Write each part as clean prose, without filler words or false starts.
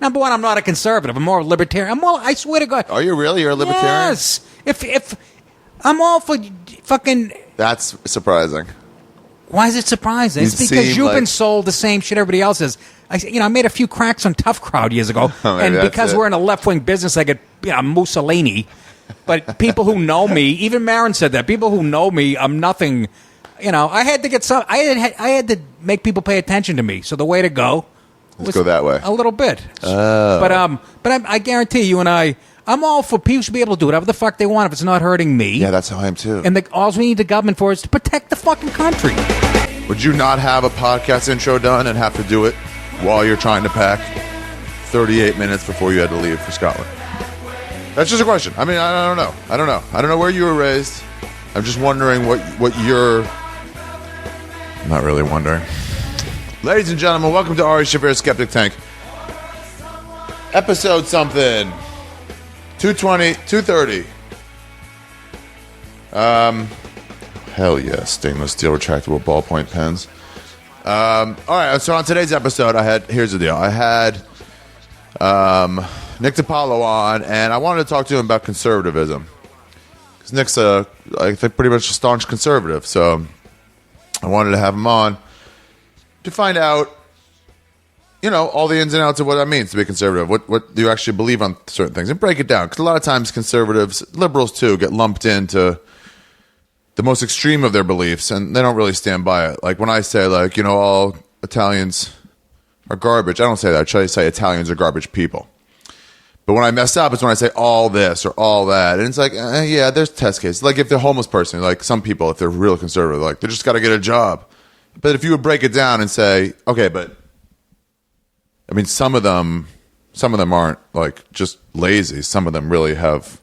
Number one, I'm not a conservative. I'm more a libertarian. I swear to God. Are you really? You're a libertarian? Yes. If I'm all for fucking. That's surprising. Why is it surprising? It's because you've been sold the same shit everybody else is. I made a few cracks on Tough Crowd years ago, and because we're in a left-wing business, I get Mussolini. But people who know me, even Marin said that. People who know me, I'm nothing. I had to get some. I had to make people pay attention to me. So the way to go. Let's go that way. A little bit. Oh. But I guarantee you and I'm all for people should be able to do whatever the fuck they want if it's not hurting me. Yeah, that's how I am too. And all we need the government for is to protect the fucking country. Would you not have a podcast intro done and have to do it while you're trying to pack 38 minutes before you had to leave for Scotland? That's just a question. I mean, I don't know. I don't know where you were raised. I'm just wondering what you're... I'm not really wondering. Ladies and gentlemen, welcome to Ari Shaffir's Skeptic Tank. Episode something. 220, 230. Hell yeah, stainless steel retractable ballpoint pens. All right, so on today's episode, here's the deal. I had Nick DiPaolo on, and I wanted to talk to him about conservatism. Because Nick's I think pretty much a staunch conservative, so I wanted to have him on to find out, all the ins and outs of what that means to be conservative. What do you actually believe on certain things? And break it down. Because a lot of times conservatives, liberals too, get lumped into the most extreme of their beliefs, and they don't really stand by it. Like when I say, all Italians are garbage, I don't say that. I try to say Italians are garbage people. But when I mess up, it's when I say all this or all that. And it's like, yeah, there's test cases. Like if they're a homeless person, like some people, if they're real conservative, like they just got to get a job. But if you would break it down and say, okay, but I mean, some of them aren't like just lazy. Some of them really have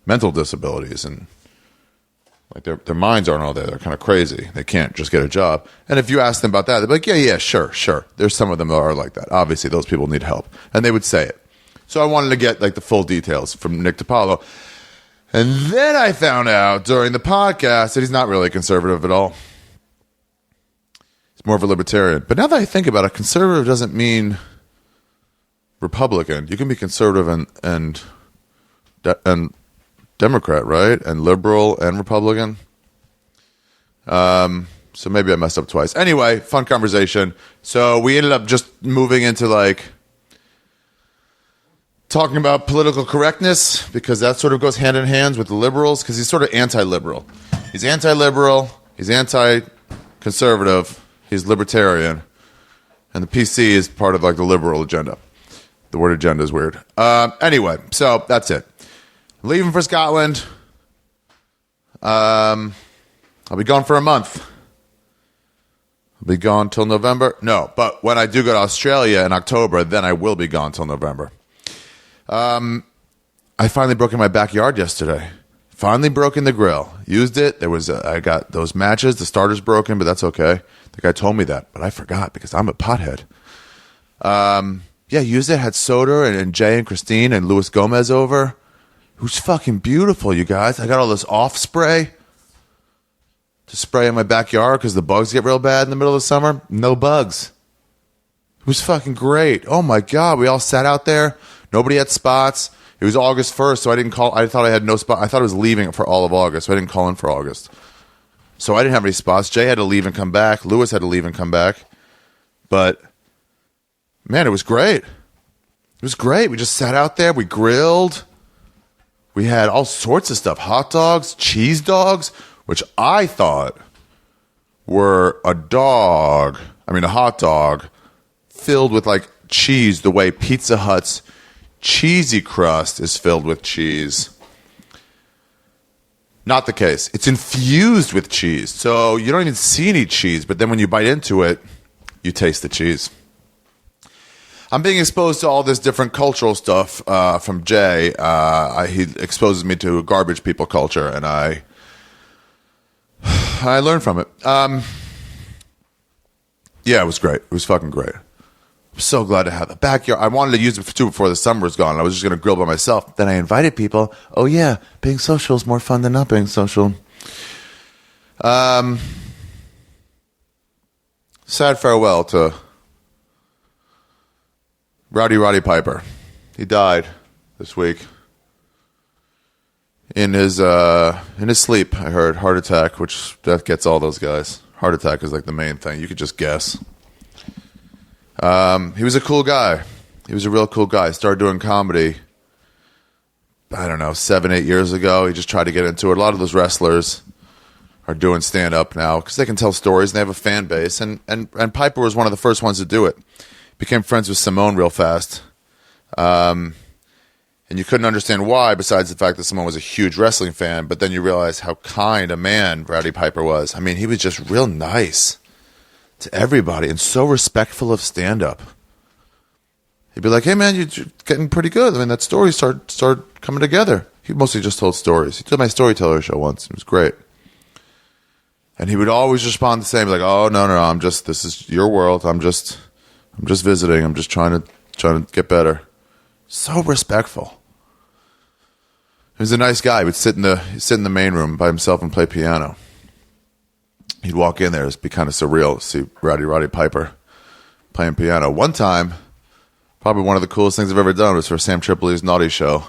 mental disabilities, and like their minds aren't all there. They're kind of crazy. They can't just get a job. And if you ask them about that, they'd be like, yeah, sure. There's some of them that are like that. Obviously, those people need help, and they would say it. So I wanted to get like the full details from Nick DiPaolo. And then I found out during the podcast that he's not really conservative at all. More of a libertarian. But now that I think about it, conservative doesn't mean Republican. You can be conservative and Democrat, right? And liberal and Republican. So maybe I messed up twice. Anyway, fun conversation. So we ended up just moving into talking about political correctness, because that sort of goes hand in hand with the liberals, because he's sort of anti-liberal. He's anti-liberal. He's anti-conservative. He's libertarian, and the PC is part of the liberal agenda. The word agenda is weird. Anyway, so that's it. I'm leaving for Scotland. I'll be gone for a month. I'll be gone till November. No, but when I do go to Australia in October, then I will be gone till November. I finally broke in my backyard yesterday. Finally broke in the grill. Used it. I got those matches. The starter's broken, but that's okay. The guy told me that, but I forgot because I'm a pothead. Used it. Had Soder and Jay and Christine and Luis Gomez over. Who's fucking beautiful, you guys. I got all this off spray to spray in my backyard because the bugs get real bad in the middle of the summer. No bugs. It was fucking great. Oh my God. We all sat out there. Nobody had spots. It was August 1st, so I didn't call. I thought I had no spot. I thought I was leaving for all of August, so I didn't call in for August. So I didn't have any spots. Jay had to leave and come back. Lewis had to leave and come back. But, man, it was great. It was great. We just sat out there. We grilled. We had all sorts of stuff. Hot dogs, cheese dogs, which I thought were a hot dog filled with, cheese the way Pizza Hut's cheesy crust is filled with cheese. Not the case. It's infused with cheese. So you don't even see any cheese, but then when you bite into it, you taste the cheese. I'm being exposed to all this different cultural stuff from Jay. He exposes me to garbage people culture, and I learned from it. Yeah, it was great. It was fucking great. I'm so glad to have the backyard. I wanted to use it too before the summer was gone. I was just going to grill by myself. Then I invited people. Oh, yeah, being social is more fun than not being social. Sad farewell to Roddy Piper. He died this week. In his sleep, I heard heart attack, which death gets all those guys. Heart attack is like the main thing. You could just guess. He was a cool guy. He was a real cool guy. Started doing comedy, I don't know, 7-8 years ago. He just tried to get into it. A lot of those wrestlers are doing stand-up now because they can tell stories and they have a fan base. And Piper was one of the first ones to do it. Became friends with Simone real fast. And you couldn't understand why, besides the fact that Simone was a huge wrestling fan. But then you realize how kind a man Roddy Piper was. I mean, he was just real nice to everybody and so respectful of stand-up. He'd be like, hey, man, you're getting pretty good. I mean, that story started coming together. He mostly just told stories. He did my storyteller show once. It was great. And he would always respond the same, like, oh, no, this is your world. I'm just visiting. I'm just trying to get better. So respectful. He was a nice guy. He would sit in the main room by himself and play piano. He'd walk in there. It'd be kind of surreal to see Roddy Piper playing piano. One time, probably one of the coolest things I've ever done was for Sam Tripoli's Naughty Show.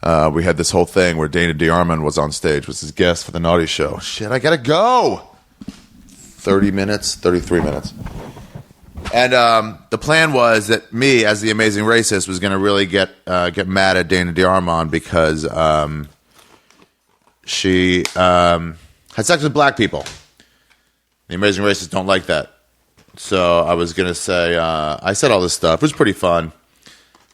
We had this whole thing where Dana DeArmond was on stage, was his guest for the Naughty Show. Shit, I gotta go! 33 minutes. And the plan was that me, as the amazing racist, was going to really get mad at Dana DeArmond because she had sex with black people. The amazing racists don't like that. So I was going to say, I said all this stuff. It was pretty fun.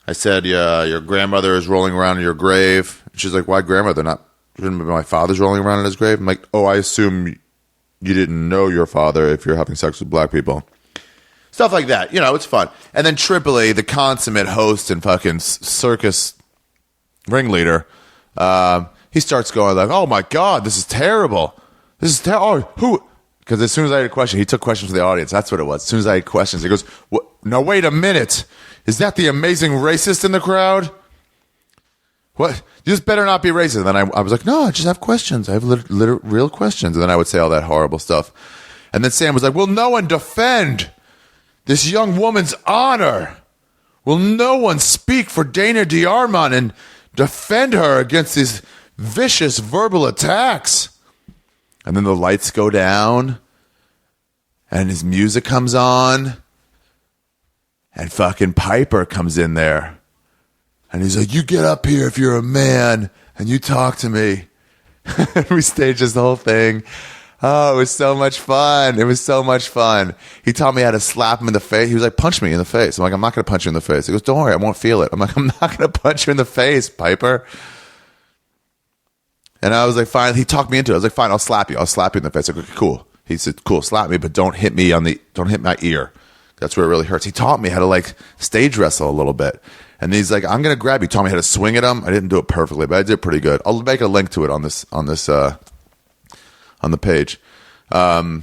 I said, your grandmother is rolling around in your grave. And she's like, why grandmother? Shouldn't my father's rolling around in his grave? I'm like, oh, I assume you didn't know your father if you're having sex with black people. Stuff like that. It's fun. And then Tripoli, the consummate host and fucking circus ringleader, he starts going like, oh my God, this is terrible. This is terrible. Who? Because as soon as I had a question, he took questions from the audience. That's what it was. As soon as I had questions, he goes, what? No, wait a minute. Is that the amazing racist in the crowd? What? You just better not be racist. And then I was like, no, I just have questions. I have real questions. And then I would say all that horrible stuff. And then Sam was like, will no one defend this young woman's honor? Will no one speak for Dana DeArmond and defend her against these vicious verbal attacks? And then the lights go down, and his music comes on, and fucking Piper comes in there. And he's like, you get up here if you're a man, and you talk to me. And we staged this whole thing. Oh, it was so much fun. He taught me how to slap him in the face. He was like, punch me in the face. I'm like, I'm not going to punch you in the face. He goes, don't worry, I won't feel it. I'm like, I'm not going to punch you in the face, Piper. And I was like, fine. He talked me into it. I was like, fine, I'll slap you. I'll slap you in the face. Like, okay, cool. He said, cool, slap me, but don't hit me don't hit my ear. That's where it really hurts. He taught me how to like stage wrestle a little bit. And he's like, I'm going to grab you. He taught me how to swing at him. I didn't do it perfectly, but I did pretty good. I'll make a link to it on the page. Yeah,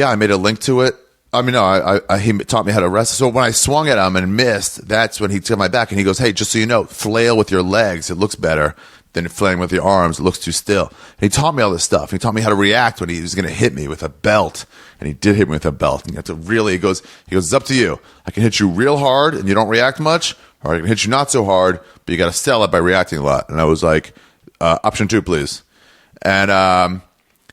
I made a link to it. I mean, no, he taught me how to wrestle. So when I swung at him and missed, that's when he took my back and he goes, hey, just so you know, flail with your legs. It looks better than flailing with your arms. It looks too still. And he taught me all this stuff. He taught me how to react when he was going to hit me with a belt. And he did hit me with a belt. And you have to really, he goes, it's up to you. I can hit you real hard and you don't react much, or I can hit you not so hard, but you got to sell it by reacting a lot. And I was like, option 2, please. And,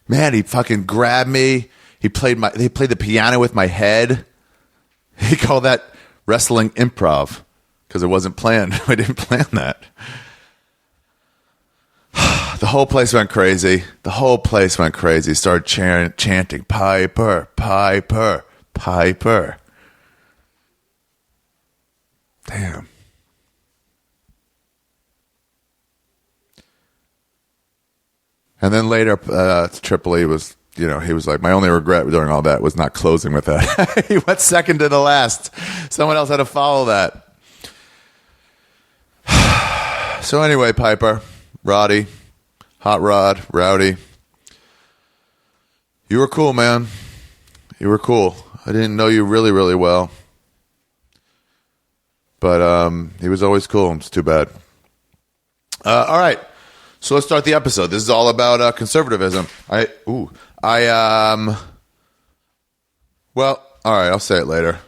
man, he fucking grabbed me. He played the piano with my head. He called that wrestling improv because it wasn't planned. I didn't plan that. The whole place went crazy. Started chanting, Piper, Piper, Piper. Damn. And then later, Tripoli was, he was like, my only regret during all that was not closing with that. He went second to the last. Someone else had to follow that. So anyway, Piper, Roddy, Hot Rod, Rowdy, you were cool, man. You were cool. I didn't know you really, really well. But he was always cool. It's too bad. All right. So let's start the episode. This is all about conservatism. Well, all right, I'll say it later.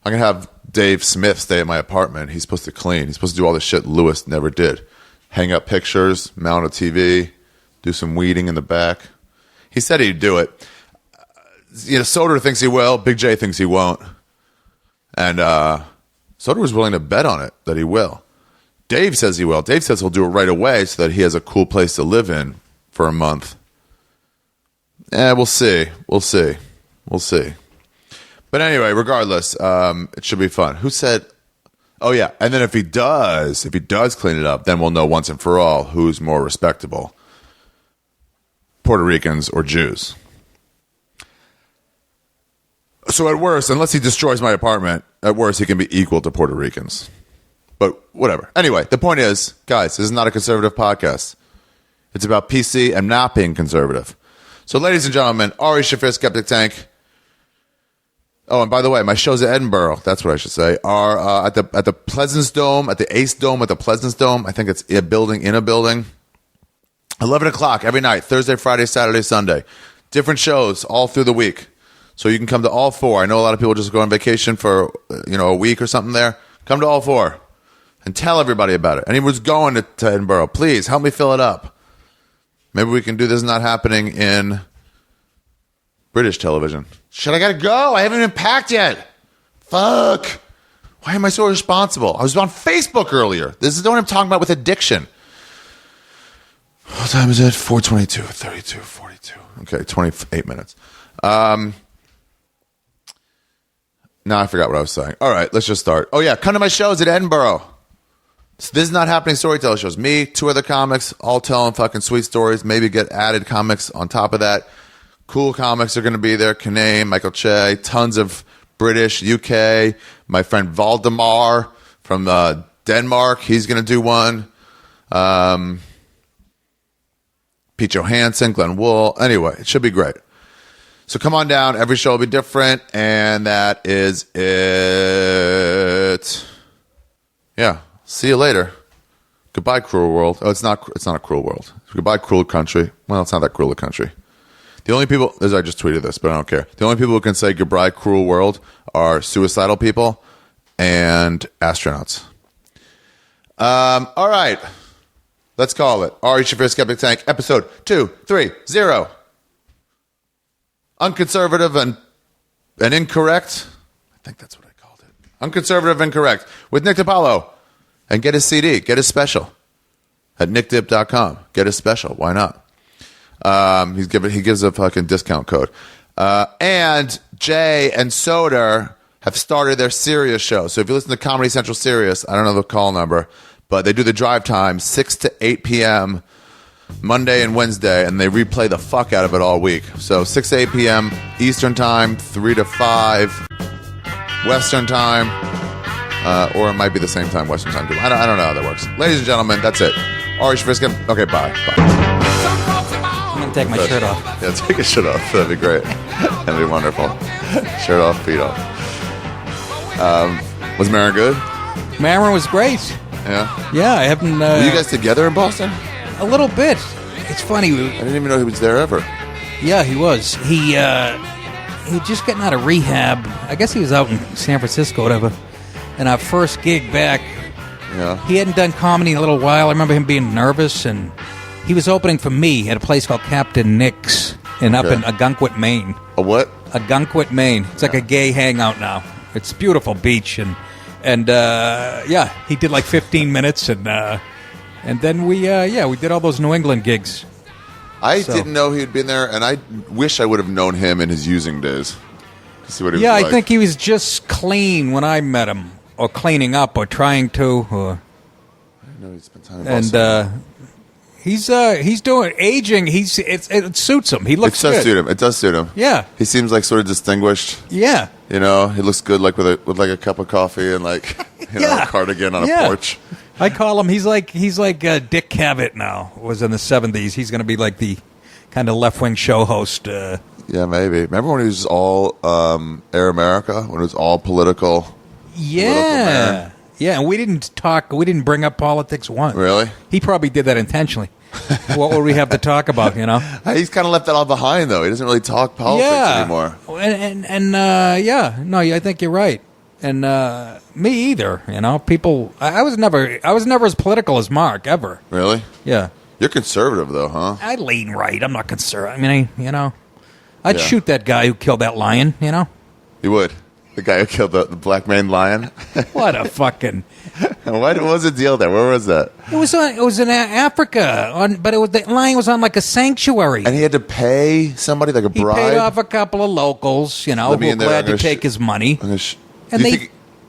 I'm going to have Dave Smith stay at my apartment. He's supposed to clean. He's supposed to do all the shit Lewis never did. Hang up pictures, mount a TV, do some weeding in the back. He said he'd do it. Soder thinks he will. Big J thinks he won't. And Soder was willing to bet on it that he will. Dave says he will. Dave says he'll do it right away so that he has a cool place to live in for a month. We'll see. We'll see. But anyway, regardless, it should be fun. Who said... Oh, yeah. And then if he does clean it up, then we'll know once and for all who's more respectable. Puerto Ricans or Jews. So at worst, unless he destroys my apartment, at worst he can be equal to Puerto Ricans. But whatever. Anyway, the point is, guys, this is not a conservative podcast. It's about PC and not being conservative. So ladies and gentlemen, Ari Shaffir, Skeptic Tank. Oh, and by the way, my shows at Edinburgh, that's what I should say, are at the Pleasance Dome, at the Ace Dome, at the Pleasance Dome. I think it's in a building. 11 o'clock every night, Thursday, Friday, Saturday, Sunday. Different shows all through the week. So you can come to all four. I know a lot of people just go on vacation for a week or something there. Come to all four and tell everybody about it. Anyone who's going to Edinburgh, please help me fill it up. Maybe we can do this not happening in British television. Shit, I gotta go. I haven't even packed yet. Fuck. Why am I so irresponsible? I was on Facebook earlier. This is the one I'm talking about with addiction. What time is it? 4:22, 32, 42. Okay, 28 minutes. Now I forgot what I was saying. All right, let's just start. Oh, yeah, come to my shows at Edinburgh. So this is not happening storyteller shows. Me, two other comics, all telling fucking sweet stories. Maybe get added comics on top of that. Cool comics are going to be there. Kane, Michael Che, tons of British, UK. My friend Valdemar from Denmark, he's going to do one. Pete Johansson, Glenn Wool. Anyway, it should be great. So come on down. Every show will be different, and that is it. Yeah. See you later. Goodbye, cruel world. Oh, it's not a cruel world. Goodbye, cruel country. Well, it's not that cruel a country. The only people, as I just tweeted this, but I don't care. The only people who can say goodbye, cruel world, are suicidal people and astronauts. All right. Let's call it. Ari Shaffir, Skeptic Tank, episode 230. Unconservative and incorrect. I think that's what I called it. Unconservative and correct. With Nick DiPaolo. And get his CD. Get his special. At nickdip.com. Get his special. Why not? He gives a fucking discount code. And Jay and Soder have started their Sirius show. So if you listen to Comedy Central Sirius, I don't know the call number, but they do the drive time 6 to 8 p.m. Monday and Wednesday, and they replay the fuck out of it all week. So 6 to 8 p.m. Eastern Time, 3 to 5 Western Time, or it might be the same time Western Time too. I don't know how that works. Ladies and gentlemen, that's it. Ari Shaffir. Okay, bye. I'm going to take my shirt off. Yeah, take your shirt off. That'd be great. That'd be wonderful. Shirt off, feet off. Was Marin good? Marin was great. Yeah? Yeah, I haven't... Were you guys together in Boston? A little bit. It's funny. I didn't even know he was there ever. Yeah, he was. He just getting out of rehab. I guess he was out in San Francisco, whatever. And our first gig back, yeah. He hadn't done comedy in a little while. I remember him being nervous, and he was opening for me at a place called Captain Nick's up in Agunquit, Maine. A what? Agunquit, Maine. It's like a gay hangout now. It's a beautiful beach, and he did like 15 minutes, and then we did all those New England gigs. I didn't know he had been there, and I wish I would have known him in his using days to see what he was like. I think he was just clean when I met him, or cleaning up, or trying to. I didn't know he spent time in Boston. And he's doing aging. It suits him. He looks good. It does suit him. Yeah, he seems like sort of distinguished. Yeah, he looks good, like with like a cup of coffee and like a cardigan on a porch. I call him. He's like Dick Cavett now. Was in the 70s. He's going to be like the kind of left wing show host. Yeah, maybe. Remember when he was all Air America? When it was all political? Yeah, Yeah, and we didn't bring up politics once. Really? He probably did that intentionally. What would we have to talk about, you know? He's kind of left that all behind, though. He doesn't really talk politics anymore. I think you're right. And me either, you know. People, I was never as political as Mark, ever. Really? Yeah. You're conservative, though, huh? I lean right. I'm not conservative. I mean, I'd shoot that guy who killed that lion, you know? You would? The guy who killed the black maned lion? What a fucking... What was the deal there? Where was that? It was in Africa, but the lion was on like a sanctuary. And he had to pay somebody like a bribe? He paid off a couple of locals, you know, who were glad to take his money. And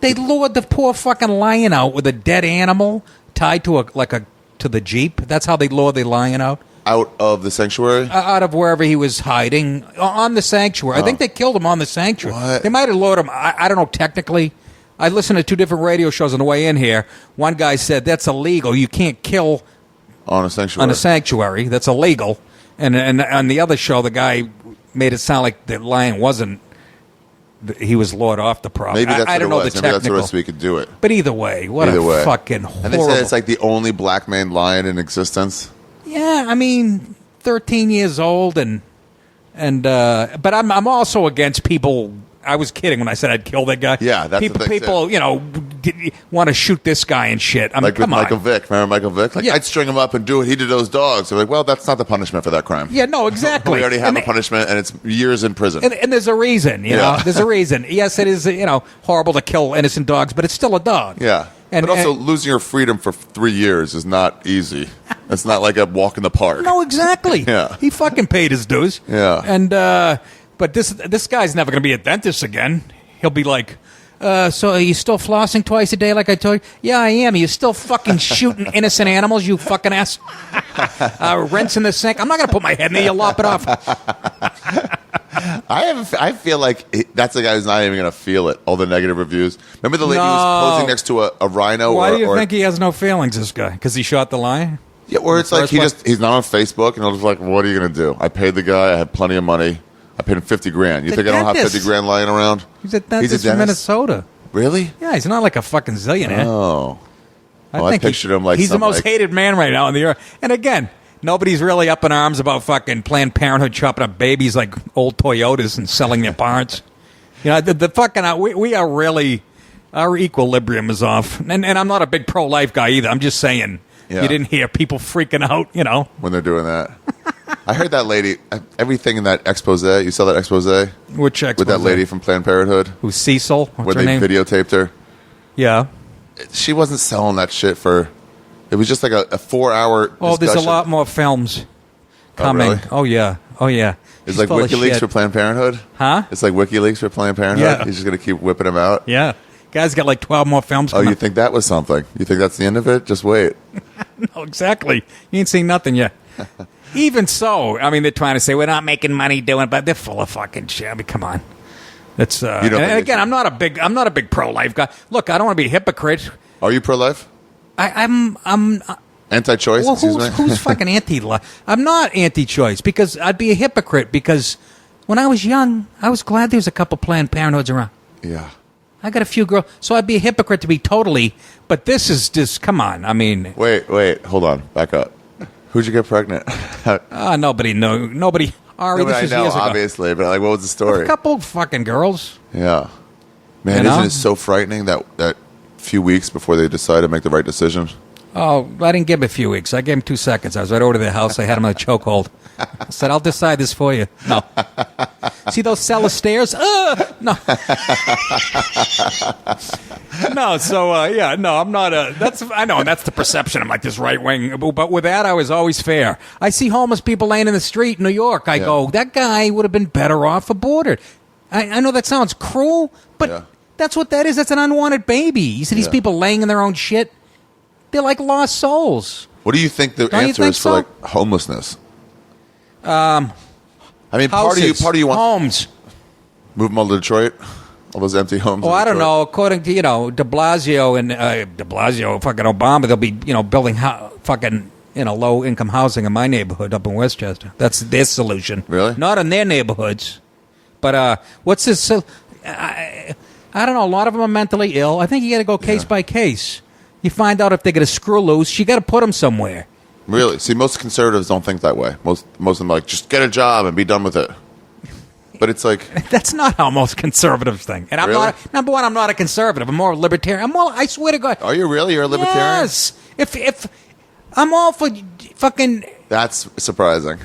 they lured the poor fucking lion out with a dead animal tied to the Jeep. That's how they lured the lion out. Out of the sanctuary? Out of wherever he was hiding. On the sanctuary. I think they killed him on the sanctuary. What? They might have lured him. I don't know technically. I listened to 2 different radio shows on the way in here. One guy said, that's illegal. You can't kill on a sanctuary. On a sanctuary. That's illegal. And on the other show, the guy made it sound like the lion wasn't. He was lured off the property. Maybe that's I don't know the technical. Maybe that's the way we could do it. But either way, fucking horrible. And they said it's like the only black maned lion in existence. Yeah, I mean, 13 years old, but I'm also against people. I was kidding when I said I'd kill that guy. Yeah, that's people. The thing People, want to shoot this guy and shit. I mean, like with come on. Michael Vick. Remember Michael Vick? Like, I'd string him up and do what he did to those dogs. They're like, well, that's not the punishment for that crime. Yeah, no, exactly. We already have a punishment, and it's years in prison. And there's a reason, you know. There's a reason. Yes, it is, horrible to kill innocent dogs, but it's still a dog. Yeah. But also, losing your freedom for 3 years is not easy. It's not like a walk in the park. No, exactly. Yeah. He fucking paid his dues. Yeah. And but this guy's never going to be a dentist again. He'll be like, so are you still flossing twice a day like I told you? Yeah, I am. Are you still fucking shooting innocent animals, you fucking ass? Rinsing the sink. I'm not going to put my head in there. You lop it off. I feel like that's the guy who's not even going to feel it, all the negative reviews. Remember the lady who was posing next to a rhino? Why do you think he has no feelings, this guy? Because he shot the lion? Yeah, or it's like he's not on Facebook, and I was like, what are you going to do? I paid the guy. I had plenty of money. I paid him $50,000. You think I don't have $50,000 lying around? He's a dentist from Minnesota. Really? Yeah, he's not like a fucking zillionaire. Oh. I pictured him like he's the most hated man right now on the earth. And again, nobody's really up in arms about fucking Planned Parenthood chopping up babies like old Toyotas and selling their parts. The fucking we are really, our equilibrium is off. And I'm not a big pro-life guy either. I'm just saying. Yeah. You didn't hear people freaking out, when they're doing that. I heard that lady, everything in that expose. You saw that expose? Which expose? With that lady from Planned Parenthood. Who's Cecil? Where they videotaped her. Yeah. She wasn't selling that shit for... It was just like a 4-hour discussion. Oh, there's a lot more films coming. Oh, really? Oh, yeah. It's like WikiLeaks for Planned Parenthood? Huh? It's like WikiLeaks for Planned Parenthood? Yeah. He's just going to keep whipping them out? Yeah. Guy's got like 12 more films coming. Oh, you think that was something? You think that's the end of it? Just wait. No, exactly. You ain't seen nothing yet. Even so, I mean, they're trying to say we're not making money doing it, but they're full of fucking shit. I mean, come on. That's and again, I'm not a big pro-life guy. Look, I don't want to be a hypocrite. Are you pro-life? I'm anti-choice. Well, who's fucking anti-life? I'm not anti-choice because I'd be a hypocrite because when I was young, I was glad there was a couple Planned Parenthoods around. Yeah. I got a few girls, so I'd be a hypocrite to be totally. But this is just come on. I mean, wait, hold on, back up. Who'd you get pregnant? Nobody knew. Nobody. Ari, this was years ago. Obviously, but like, what was the story? A couple fucking girls. Yeah, man, isn't it so frightening that few weeks before they decide to make the right decision? Oh, I didn't give him a few weeks. I gave him 2 seconds. I was right over to their house. I had him on a chokehold. I said, I'll decide this for you. No. See those cellar stairs? No. No, so, I'm not I know, and that's the perception. I'm like this right wing. But with that, I was always fair. I see homeless people laying in the street in New York. I go, that guy would have been better off aborted. I know that sounds cruel, but that's what that is. That's an unwanted baby. You see these people laying in their own shit? They're like lost souls. What do you think the answer is for like homelessness? I mean, houses, part of you want homes. Move them all to Detroit. All those empty homes. Well, I don't know. According to De Blasio and fucking Obama, they'll be building fucking low income housing in my neighborhood up in Westchester. That's their solution. Really? Not in their neighborhoods. But what's this? I don't know. A lot of them are mentally ill. I think you got to go case by case. You find out if they get a screw loose. You got to put them somewhere. Really? See, most conservatives don't think that way. Most of them are like, just get a job and be done with it. But it's like... That's not how most conservatives think. And I'm really? not... Number one, I'm not a conservative. I'm more a libertarian. I swear to God. Are you really? You're a libertarian? Yes. If I'm all for fucking... That's surprising.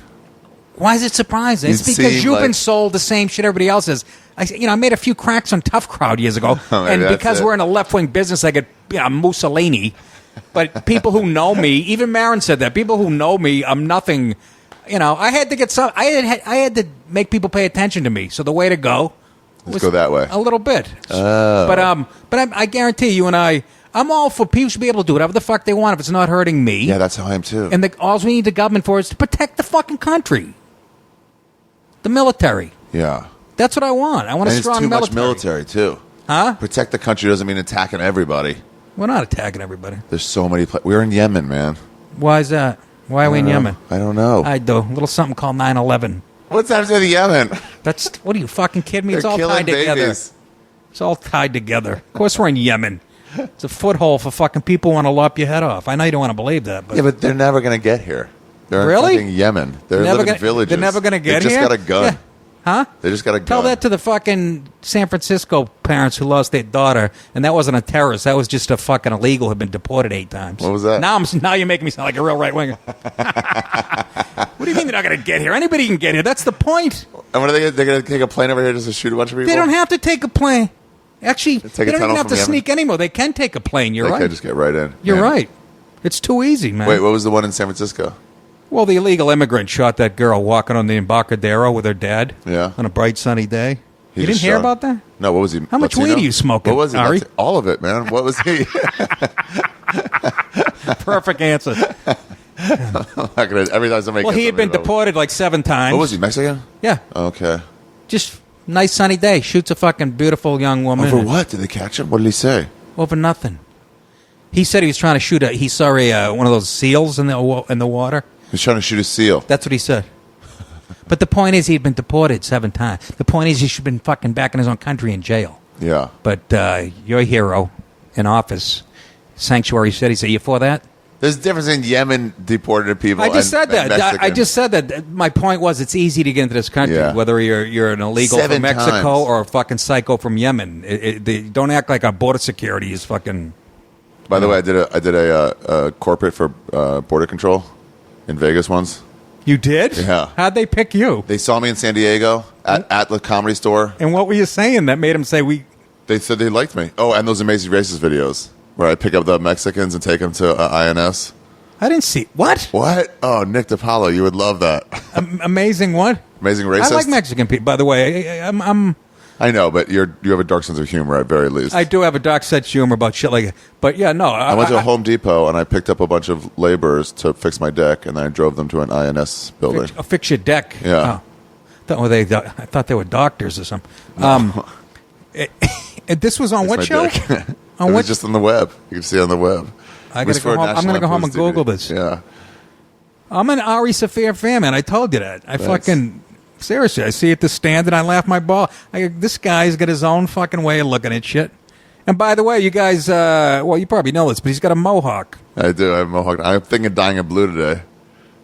Why is it surprising? It's because you've been sold the same shit everybody else is. I made a few cracks on Tough Crowd years ago, and because we're in a left-wing business, I get Mussolini. But people who know me, even Marin said that. People who know me, I'm nothing. I had to get some. I had to make people pay attention to me. So the way to go, let's go that way a little bit. Oh. But I guarantee you and I'm all for people should be able to do whatever the fuck they want if it's not hurting me. Yeah, that's how I am too. And all we need the government for is to protect the fucking country. The military. Yeah. That's what I want. I want a strong military. It's too much military, too. Huh? Protect the country doesn't mean attacking everybody. We're not attacking everybody. There's so many we're in Yemen, man. Why is that? Why are we in Yemen? I don't know. I do. A little something called 9/11. What's that to do with Yemen? What are you fucking kidding me? They're it's all killing tied together. babies. It's all tied together. Of course we're in Yemen. It's a foothold for fucking people who want to lop your head off. I know you don't want to believe that. But yeah, but they're never going to get here. They're really? in fucking Yemen. They're living in villages. They're never going to get here? They here? just got a gun. Yeah. Huh? They just got a gun. Tell that to the fucking San Francisco parents who lost their daughter, and that wasn't a terrorist. That was just a fucking illegal who had been deported 8 times. What was that? Now you're making me sound like a real right-winger. What do you mean they're not going to get here? Anybody can get here. That's the point. And what are they? They're going to take a plane over here just to shoot a bunch of people? They don't have to take a plane. Actually, they don't even have to sneak anymore. They can take a plane. You're right. They can just get right in. You're right. It's too easy, man. Wait, what was the one in San Francisco? Well, the illegal immigrant shot that girl walking on the Embarcadero with her dad. Yeah. On a bright sunny day. You didn't hear about that? No, what was he? How much weed are you smoking, What was he? Ari? All of it, man. What was he? Perfect answer. Every time somebody he had been deported like 7 times. What was he, Mexican? Yeah. Okay. Just nice sunny day. Shoots a fucking beautiful young woman. Over what? Did they catch him? What did he say? Over nothing. He said he was trying to shoot he saw one of those seals in the water. He was trying to shoot a seal. That's what he said. But the point is he'd been deported 7 times. The point is he should have been fucking back in his own country in jail. Yeah. But your hero in office, Sanctuary City, so you for that? There's a difference in Yemen deported people. I just said that. Mexican. I just said that. My point was it's easy to get into this country, whether you're an illegal 7 from Mexico times. or a fucking psycho from Yemen. Don't act like our border security is fucking... By the way, I did a corporate for border control in Vegas once. You did? Yeah. How'd they pick you? They saw me in San Diego at the Comedy Store. And what were you saying that made them say we... They said they liked me. Oh, and those Amazing Racist videos where I pick up the Mexicans and take them to INS. I didn't see... What? What? Oh, Nick DiPaolo, you would love that. Amazing what? Amazing Racist? I like Mexican people. By the way, I know, but you have a dark sense of humor at very least. I do have a dark sense of humor about shit like that. But yeah, no. I went to a Home Depot and I picked up a bunch of laborers to fix my deck, and then I drove them to an INS building. Fix your deck. Yeah. Oh. I thought they were doctors or something. No. This was on what show? It was just on the web. You can see it on the web. I'm going to go home and Google this. Yeah. I'm an Ari Safir fan, man. I told you that. Fucking... Seriously, I see it at the stand and I laugh my ball. This guy's got his own fucking way of looking at shit. And by the way, you guys, you probably know this, but he's got a mohawk. I do. I have a mohawk. I'm thinking of dyeing it blue today.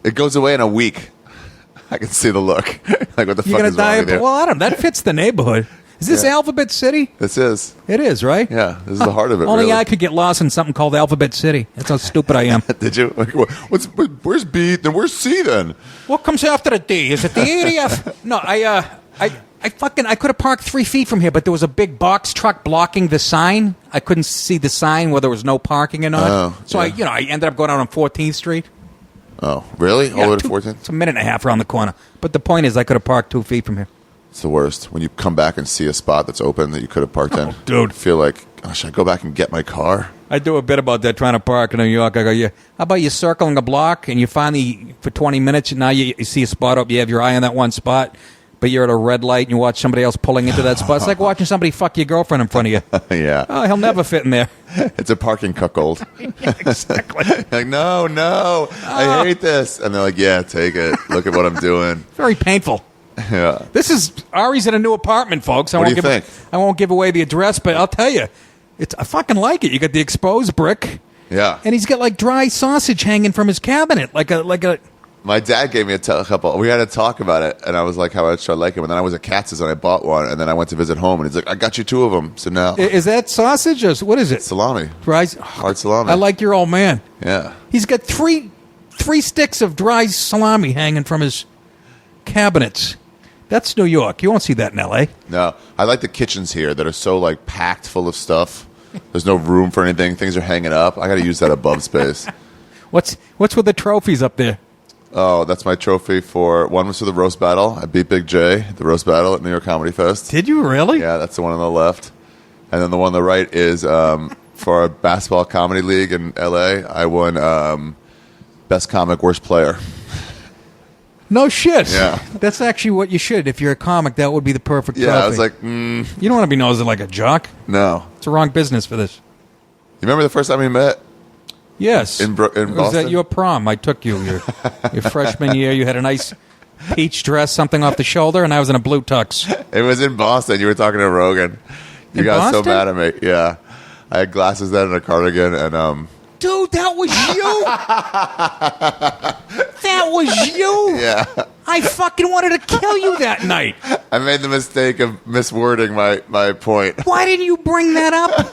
It goes away in a week. I can see the look. Like, what the fuck is wrong with you? Well, I don't know. That fits the neighborhood. Is this Alphabet City? This is. It is, right? Yeah, this is the heart of it. Only really. I could get lost in something called Alphabet City. That's how stupid I am. Did you? Where's B? Then where's C then? What comes after the D? Is it the E or the F? No, I could have parked 3 feet from here, but there was a big box truck blocking the sign. I couldn't see the sign whether there was no parking or not. Oh, so I ended up going out on 14th Street. Oh, really? All the way to 14th? It's a minute and a half around the corner. But the point is, I could have parked 2 feet from here. It's the worst. When you come back and see a spot that's open that you could have parked in. Dude. I feel like, should I go back and get my car? I do a bit about that, trying to park in New York. I go, yeah. How about you circling a block and you finally, for 20 minutes, and now you see a spot up, you have your eye on that one spot, but you're at a red light and you watch somebody else pulling into that spot. It's like watching somebody fuck your girlfriend in front of you. Yeah. Oh, he'll never fit in there. It's a parking cuckold. Yeah, exactly. Like, no, I hate this. And they're like, yeah, take it. Look at what I'm doing. Very painful. Yeah. This is Ari's in a new apartment, folks. What do you think? I won't give away the address, but I'll tell you, I fucking like it. You got the exposed brick. Yeah. And he's got like dry sausage hanging from his cabinet, like a. My dad gave me a couple. We had to talk about it, and I was like, how much I like him. And then I was at Katz's, and I bought one, and then I went to visit home, and he's like, I got you 2 of them. So now. Is that sausage or what is it? Salami. Dry. Hard salami. I like your old man. Yeah. He's got three sticks of dry salami hanging from his cabinets. That's New York. You won't see that in L.A. No. I like the kitchens here that are so, like, packed full of stuff. There's no room for anything. Things are hanging up. I got to use that above space. What's with the trophies up there? Oh, that's my trophy for... One was for the roast battle. I beat Big J, the roast battle at New York Comedy Fest. Did you really? Yeah, that's the one on the left. And then the one on the right is for our basketball comedy league in L.A. I won Best Comic, Worst Player. No shit. Yeah. That's actually what you should. If you're a comic, that would be the perfect trophy. Yeah, I was like, You don't want to be known as like a jock. No. It's the wrong business for this. You remember the first time we met? Yes. In Boston? Was at your prom. I took you. Your freshman year. You had a nice peach dress, something off the shoulder, and I was in a blue tux. It was in Boston. You were talking to Rogan. You got so mad at me. Yeah. I had glasses then and a cardigan, and Dude, that was you. That was you. Yeah. I fucking wanted to kill you that night. I made the mistake of miswording my point. Why didn't you bring that up?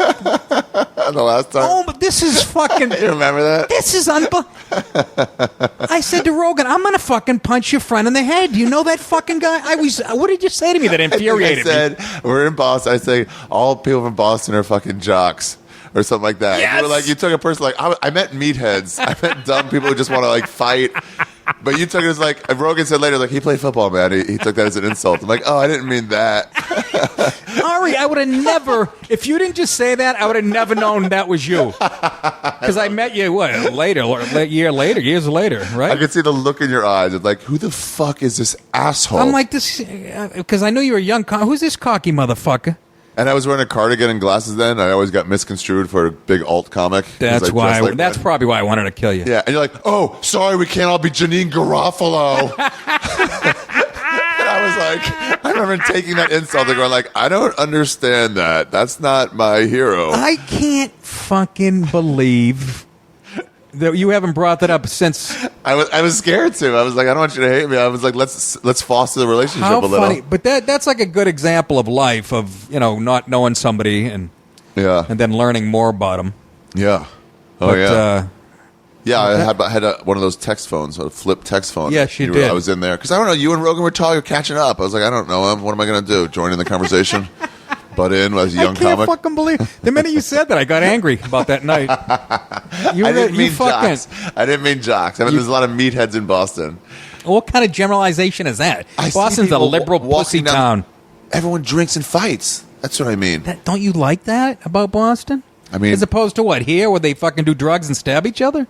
The last time. Oh, but this is fucking... You remember that? This is I said to Rogan, I'm going to fucking punch your friend in the head. You know that fucking guy? What did you say to me that infuriated me? I said, we're in Boston. I say, all people from Boston are fucking jocks. Or something like that. Yes. You were like, you took a person like, I meant meatheads. I meant dumb people who just want to like fight. But you took it as like, Rogan said later, like, he played football, man. He took that as an insult. I'm like, oh, I didn't mean that. Ari, I would have never, if you didn't just say that, I would have never known that was you. Because I met you, years later, right? I could see the look in your eyes. It's like, who the fuck is this asshole? I'm like this, because I knew you were a young, who's this cocky motherfucker? And I was wearing a cardigan and glasses then. I always got misconstrued for a big alt comic. That's why. That's probably why I wanted to kill you. Yeah, and you're like, oh, sorry, we can't all be Janine Garofalo. And I was like, I remember taking that insult and going like, I don't understand that. That's not my hero. I can't fucking believe that you haven't brought that up since. I was scared to. I was like, I don't want you to hate me. I was like, let's foster the relationship a little. Funny. But that's like a good example of life, of not knowing somebody and then learning more about them. Yeah. Oh, but, yeah. Yeah, I had one of those text phones, a flip text phone. Yes, you did. I was in there. Because I don't know, you and Rogan were talking, catching up. I was like, I don't know him. What am I going to do? Join in the conversation? Butt in as a young comic? I can't fucking believe. The minute you said that, I got angry about that night. I didn't mean jocks. I didn't mean jocks. I mean, there's a lot of meatheads in Boston. What kind of generalization is that? Boston's a liberal pussy town. Everyone drinks and fights. That's what I mean. Don't you like that about Boston? I mean, as opposed to what, here, where they fucking do drugs and stab each other?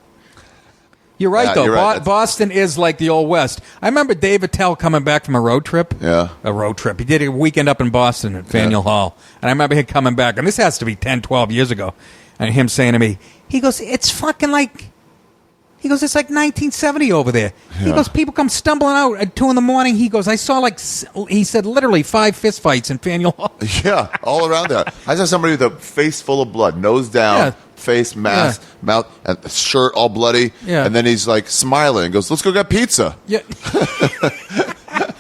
You're right, though. You're right. Boston is like the Old West. I remember Dave Attell coming back from a road trip. Yeah. A road trip. He did a weekend up in Boston at Faneuil Hall. And I remember him coming back, and this has to be 10, 12 years ago, and him saying to me, he goes, it's fucking like... He goes, it's like 1970 over there. Yeah. He goes, people come stumbling out at 2 a.m. He goes, I saw he said literally 5 fistfights in Faneuil Hall. Yeah, all around there. I saw somebody with a face full of blood, nose down, face, mask, mouth, and shirt all bloody. Yeah. And then he's like smiling and goes, let's go get pizza. Yeah.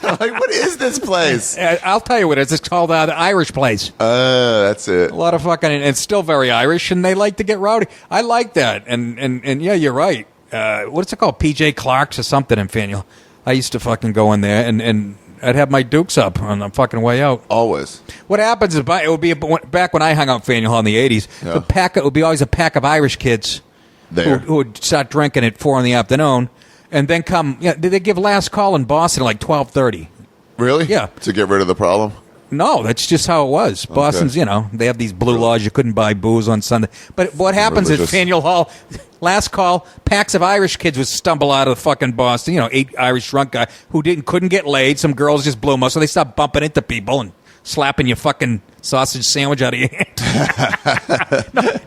Like, what is this place? I'll tell you what it is. It's called the Irish Place. That's it. A lot of fucking, and it's still very Irish, and they like to get rowdy. I like that. And yeah, you're right. What's it called? PJ Clark's or something in Faneuil. I used to fucking go in there, and I'd have my dukes up on the fucking way out. Always. What happens is, it would be back when I hung out in Faneuil Hall in the 80s, it would be always a pack of Irish kids who would start drinking at 4 in the afternoon, and then come, they give last call in Boston at like 12:30. Really? Yeah. To get rid of the problem? No, that's just how it was. Okay. Boston's, they have these blue laws. You couldn't buy booze on Sunday. But what happens is Faneuil Hall, last call, packs of Irish kids would stumble out of fucking Boston. 8 Irish drunk guy who couldn't get laid. Some girls just blew them, so they stopped bumping into people and slapping your fucking sausage sandwich out of your hand.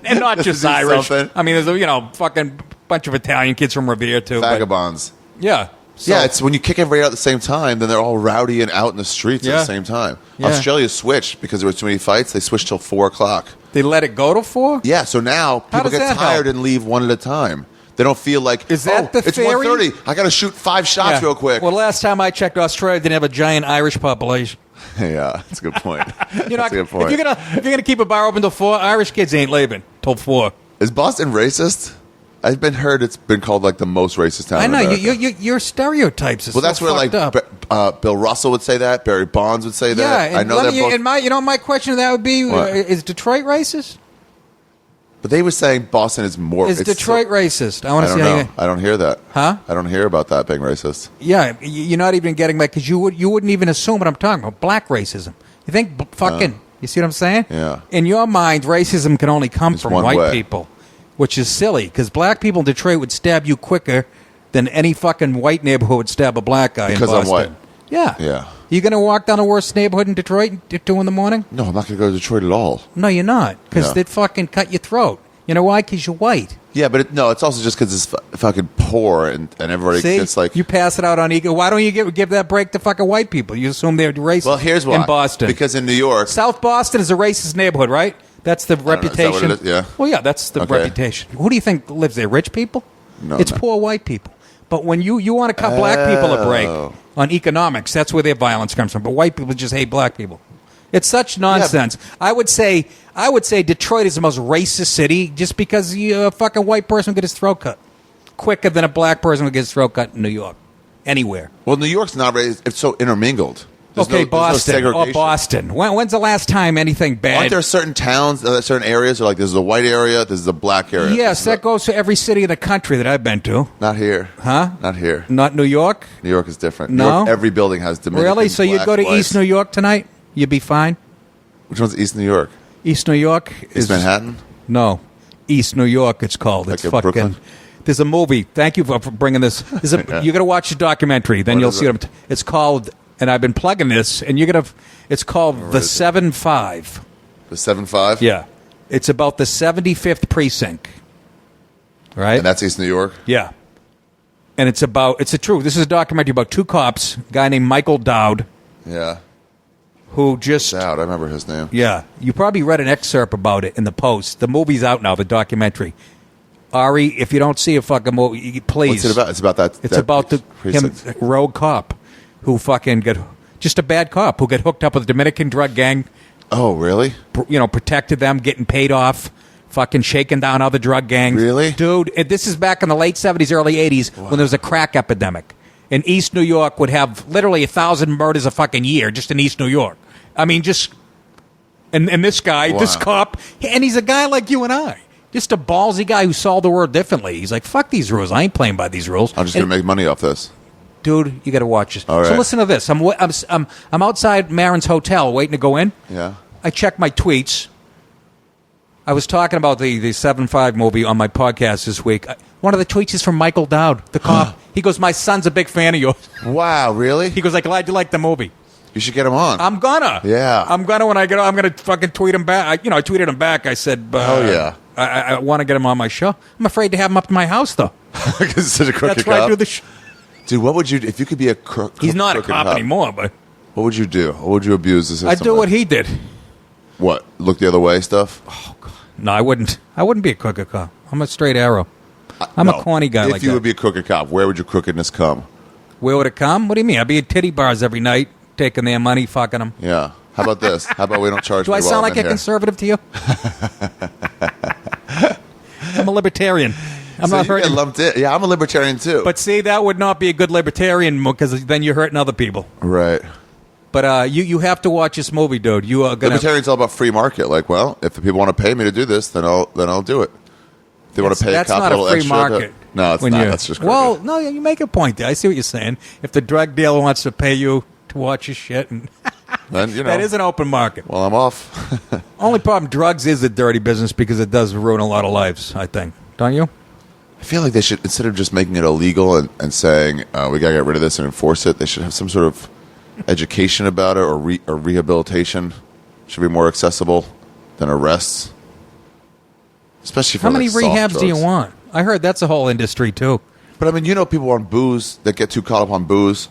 And not just Irish. Something. I mean, there's a fucking bunch of Italian kids from Revere too. Vagabonds. Yeah. So, yeah, it's when you kick everybody out at the same time, then they're all rowdy and out in the streets at the same time. Yeah. Australia switched because there were too many fights. They switched till 4 o'clock. They let it go to 4? Yeah, so now people get tired and leave one at a time. They don't feel like, is that the it's theory? 1:30. I got to shoot 5 shots real quick. Well, last time I checked, Australia didn't have a giant Irish population. Yeah, that's a good point. That's a good point. If you're gonna keep a bar open till 4, Irish kids ain't leaving till 4. Is Boston racist? I've been heard it's been called like the most racist town. I know in America. your stereotypes. Is that's where like Bill Russell would say that. Barry Bonds would say that. Yeah, I know that. My question to that would be: is Detroit racist? But they were saying Boston is more. Is Detroit racist? I want to see. Know. I don't hear that. Huh? I don't hear about that being racist. Yeah, you're not even getting that because you wouldn't even assume what I'm talking about. Black racism. You think fucking? You see what I'm saying? Yeah. In your mind, racism can only come from white people, which is silly because black people in Detroit would stab you quicker than any fucking white neighborhood would stab a black guy because in Boston. I'm white. Yeah. Yeah. You going to walk down the worst neighborhood in Detroit at 2 in the morning? No, I'm not going to go to Detroit at all. No, you're not because they'd fucking cut your throat. You know why? Because you're white. Yeah, but it's also just because it's fucking poor and everybody gets like... You pass it out on ego. Why don't you give that break to fucking white people? You assume they're racist. Well, here's why. In Boston. Because in New York... South Boston is a racist neighborhood, right? That's the reputation. Is that what it is? Yeah. Well, yeah, that's the reputation. Who do you think lives there? Rich people? No, it's poor white people. But when you want to cut black people a break on economics, that's where their violence comes from. But white people just hate black people. It's such nonsense. Yeah. I would say Detroit is the most racist city just because a fucking white person would get his throat cut quicker than a black person would get his throat cut in New York. Anywhere. Well, New York's not racist. It's so intermingled. Boston. Boston. When's the last time anything bad? Aren't there certain towns, certain areas, like this is a white area, this is a black area? Yes, that goes to every city in the country that I've been to. Not here. Huh? Not here. Not New York? New York is different. No? New York, every building has Dominican. Really? So you go to East New York tonight? You'd be fine? Which one's East New York? East New York is... East Manhattan? No. East New York, it's called. Like it's fucking... Brooklyn? There's a movie. Thank you for bringing this. You're going to watch the documentary. Then you'll see what it's called... And I've been plugging this, and you're going to... It's called The 7-5. The 7-5? Yeah. It's about the 75th precinct. Right? And that's East New York? Yeah. And it's the truth. This is a documentary about 2 cops, a guy named Michael Dowd. Yeah. Who just... Dowd, I remember his name. Yeah. You probably read an excerpt about it in the Post. The movie's out now, the documentary. Ari, if you don't see a fucking movie, please. What's it about? It's about that... It's about him, rogue cop, who fucking just a bad cop, who got hooked up with a Dominican drug gang. Oh, really? Protected them, getting paid off, fucking shaking down other drug gangs. Really? Dude, this is back in the late 70s, early 80s, when there was a crack epidemic. And East New York would have literally 1,000 murders a fucking year just in East New York. I mean, just... And this guy, this cop, and he's a guy like you and I. Just a ballsy guy who saw the world differently. He's like, fuck these rules. I ain't playing by these rules. I'm just going to make money off this. Dude, you got to watch this. All right. So listen to this. I'm outside Marin's hotel waiting to go in. Yeah. I checked my tweets. I was talking about the 7-5 movie on my podcast this week. One of the tweets is from Michael Dowd, the cop. He goes, my son's a big fan of yours. Wow, really? He goes, glad you like the movie. You should get him on. I'm gonna. Yeah. I'm gonna when I get on. I'm gonna fucking tweet him back. I tweeted him back. I said, oh, yeah. I want to get him on my show. I'm afraid to have him up to my house, though. Because it's such a crooked That's why cop. I do the show. Dude, what would you... If you could be a crook... He's not a cop anymore, but... What would you do? What would you abuse the system I'd do what he did. What? Look the other way stuff? Oh, God. No, I wouldn't. I wouldn't be a crooked cop. I'm a straight arrow. I'm a corny guy like that. If you would be a crooked cop, where would your crookedness come? Where would it come? What do you mean? I'd be at titty bars every night, taking their money, fucking them. Yeah. How about this? How about we don't charge Do I sound like a conservative to you? I'm a libertarian. I'm not hurting. Lumped in. Yeah, I'm a libertarian too. But see, that would not be a good libertarian because then you're hurting other people. Right. But you have to watch this movie, dude. You are gonna. Libertarian's all about free market. Like, well, if the people want to pay me to do this, then I'll do it. If they want to pay that's a cop not a little a free extra. market. No, it's not. That's just crooked. Well, no, you make a point there. I see what you're saying. If the drug dealer wants to pay you to watch your shit, and then that is an open market. Well, I'm off. Only problem, drugs is a dirty business because it does ruin a lot of lives. I think, don't you? I feel like they should, instead of just making it illegal and saying we got to get rid of this and enforce it, they should have some sort of education about it or rehabilitation. Should be more accessible than arrests. Especially for how many soft rehabs drugs. do you want? I heard that's a whole industry too. But I mean, people on booze that get too caught up on booze,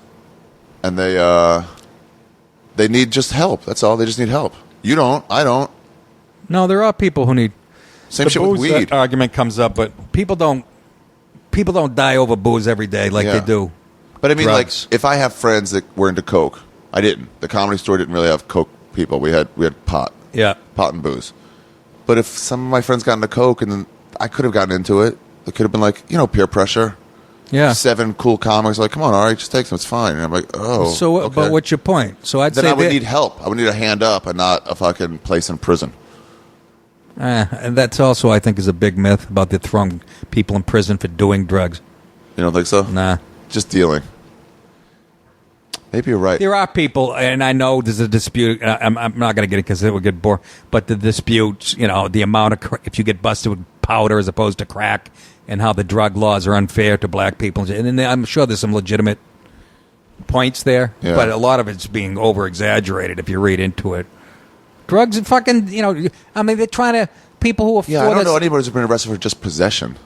and they need just help. That's all. They just need help. You don't. I don't. No, there are people who need. Same shit with weed. Argument comes up, but people don't die over booze every day like they do. But I mean, drugs. like, if I have friends that were into coke, I didn't. The Comedy Store didn't really have coke people. We had pot. Yeah. Pot and booze. But if some of my friends got into coke, and then I could have gotten into it, it could have been like, peer pressure. Yeah. 7 cool comics like, come on, all right, just take some, it's fine. And I'm like, oh. So, okay. but what's your point? So I'd then say I would need help. I would need a hand up and not a fucking place in prison. And that's also, I think, is a big myth about the throwing people in prison for doing drugs. You don't think so? Nah. Just dealing. Maybe you're right. There are people, and I know there's a dispute. I'm not going to get it because it would get bored. But the dispute, the amount of if you get busted with powder as opposed to crack, and how the drug laws are unfair to black people, and I'm sure there's some legitimate points there. Yeah. But a lot of it's being over exaggerated if you read into it. Drugs and fucking, they're trying to people who are for I don't this, know anybody who's been arrested for just possession.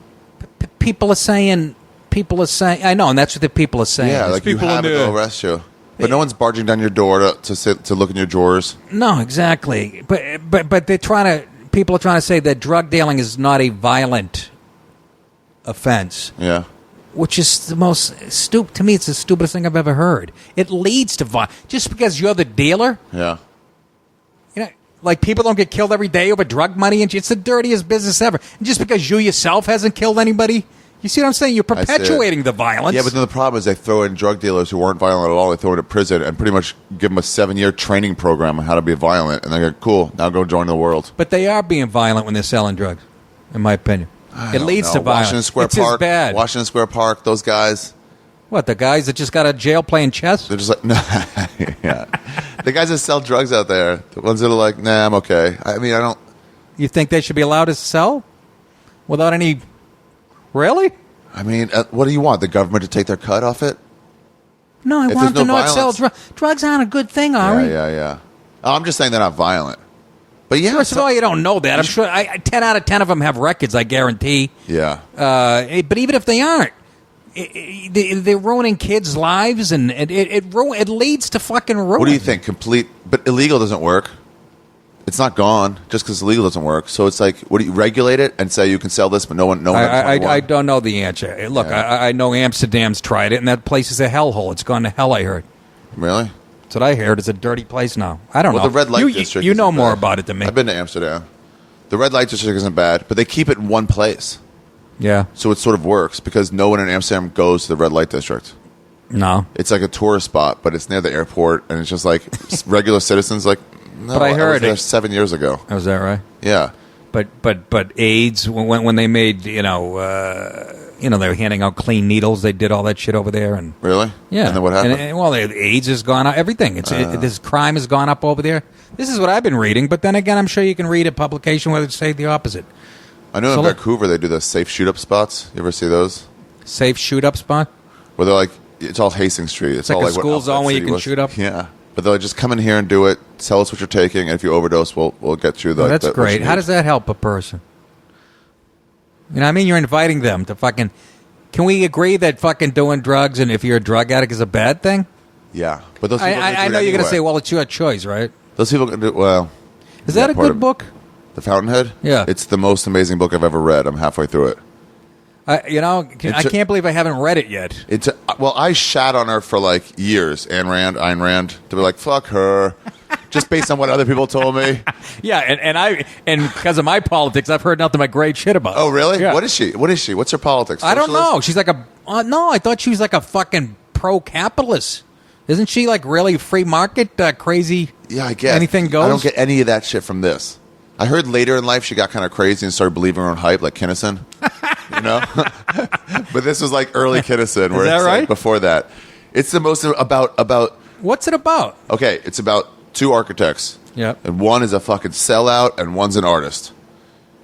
People are saying. I know, and that's what the people are saying. Yeah, There's like you people have it, they'll arrest you. But no one's barging down your door to look in your drawers. No, exactly. But they're people are trying to say that drug dealing is not a violent offense. Yeah. Which is the most stupid. To me, it's the stupidest thing I've ever heard. It leads to violence. Just because you're the dealer, Yeah. like people don't get killed every day over drug money, and it's the dirtiest business ever. And just because you yourself hasn't killed anybody, you see what I'm saying? You're perpetuating the violence. Yeah, but then the problem is they throw in drug dealers who weren't violent at all. They throw into prison and pretty much give them a 7-year training program on how to be violent. And they go, cool, now go join the world. But they are being violent when they're selling drugs, in my opinion. It leads to violence. Washington Square it's Park. As bad. Washington Square Park, those guys. What, the guys that just got out of jail playing chess? They're just like, nah. Yeah. The guys that sell drugs out there, the ones that are like, nah, I'm okay. I mean, I don't. You think they should be allowed to sell? Without any. Really? I mean, what do you want? The government to take their cut off it? No, I want them to not sell drugs. Drugs aren't a good thing, Ari. Yeah. Oh, I'm just saying they're not violent. But yeah. First of all, you don't know that. I'm sure 10 out of 10 of them have records, I guarantee. Yeah. But even if they aren't, they're ruining kids' lives, and it leads to fucking ruin. What do you think? But illegal doesn't work. It's not gone just because illegal doesn't work. So it's like, what do you regulate it and say you can sell this, but no one. I don't know the answer. Look, I know Amsterdam's tried it, and that place is a hellhole. It's gone to hell. I heard. Really? That's what I heard. It's a dirty place now. I don't know. The red light district. You know more about it than me. I've been to Amsterdam. The red light district isn't bad, but they keep it in one place. Yeah. So it sort of works because no one in Amsterdam goes to the red light district. No. It's like a tourist spot, but it's near the airport, and it's just like regular citizens like. No, but I heard was there 7 years ago. Oh, is that right? Yeah. But AIDS when they made they were handing out clean needles. They did all that shit over there, and really, yeah. And then what happened? AIDS has gone up. Everything. This crime has gone up over there. This is what I've been reading. But then again, I'm sure you can read a publication where they say the opposite. I know in Vancouver they do the safe shoot up spots. You ever see those? Safe shoot up spot? Where they're like, it's all Hastings Street. It's like all a school zone where you can shoot up. Yeah. But they'll just come in here and do it. Tell us what you're taking, and if you overdose, we'll get you the. That's great. How does that help a person? You know what I mean? You're inviting them to fucking. Can we agree that fucking doing drugs and if you're a drug addict is a bad thing? Yeah, but those people. I know you're going to say, well, it's your choice, right? Those people can do well. Is that a good book? The Fountainhead. Yeah, it's the most amazing book I've ever read. I'm halfway through it. I can't believe I haven't read it yet. I shat on her for like years, Ayn Rand, to be like, fuck her, just based on what other people told me. Yeah, and because of my politics, I've heard nothing but great shit about her. Oh, really? Yeah. What is she? What's her politics? I don't know. She's like no, I thought she was like a fucking pro-capitalist. Isn't she like really free market, crazy? Yeah, I guess. Anything goes? I don't get any of that shit from this. I heard later in life she got kind of crazy and started believing her own hype, like Kinnison. You know? But this was like early Kinnison. Where Is that it's right? Like before that. It's the most about... What's it about? Okay, it's about two architects. Yeah. And one is a fucking sellout and one's an artist.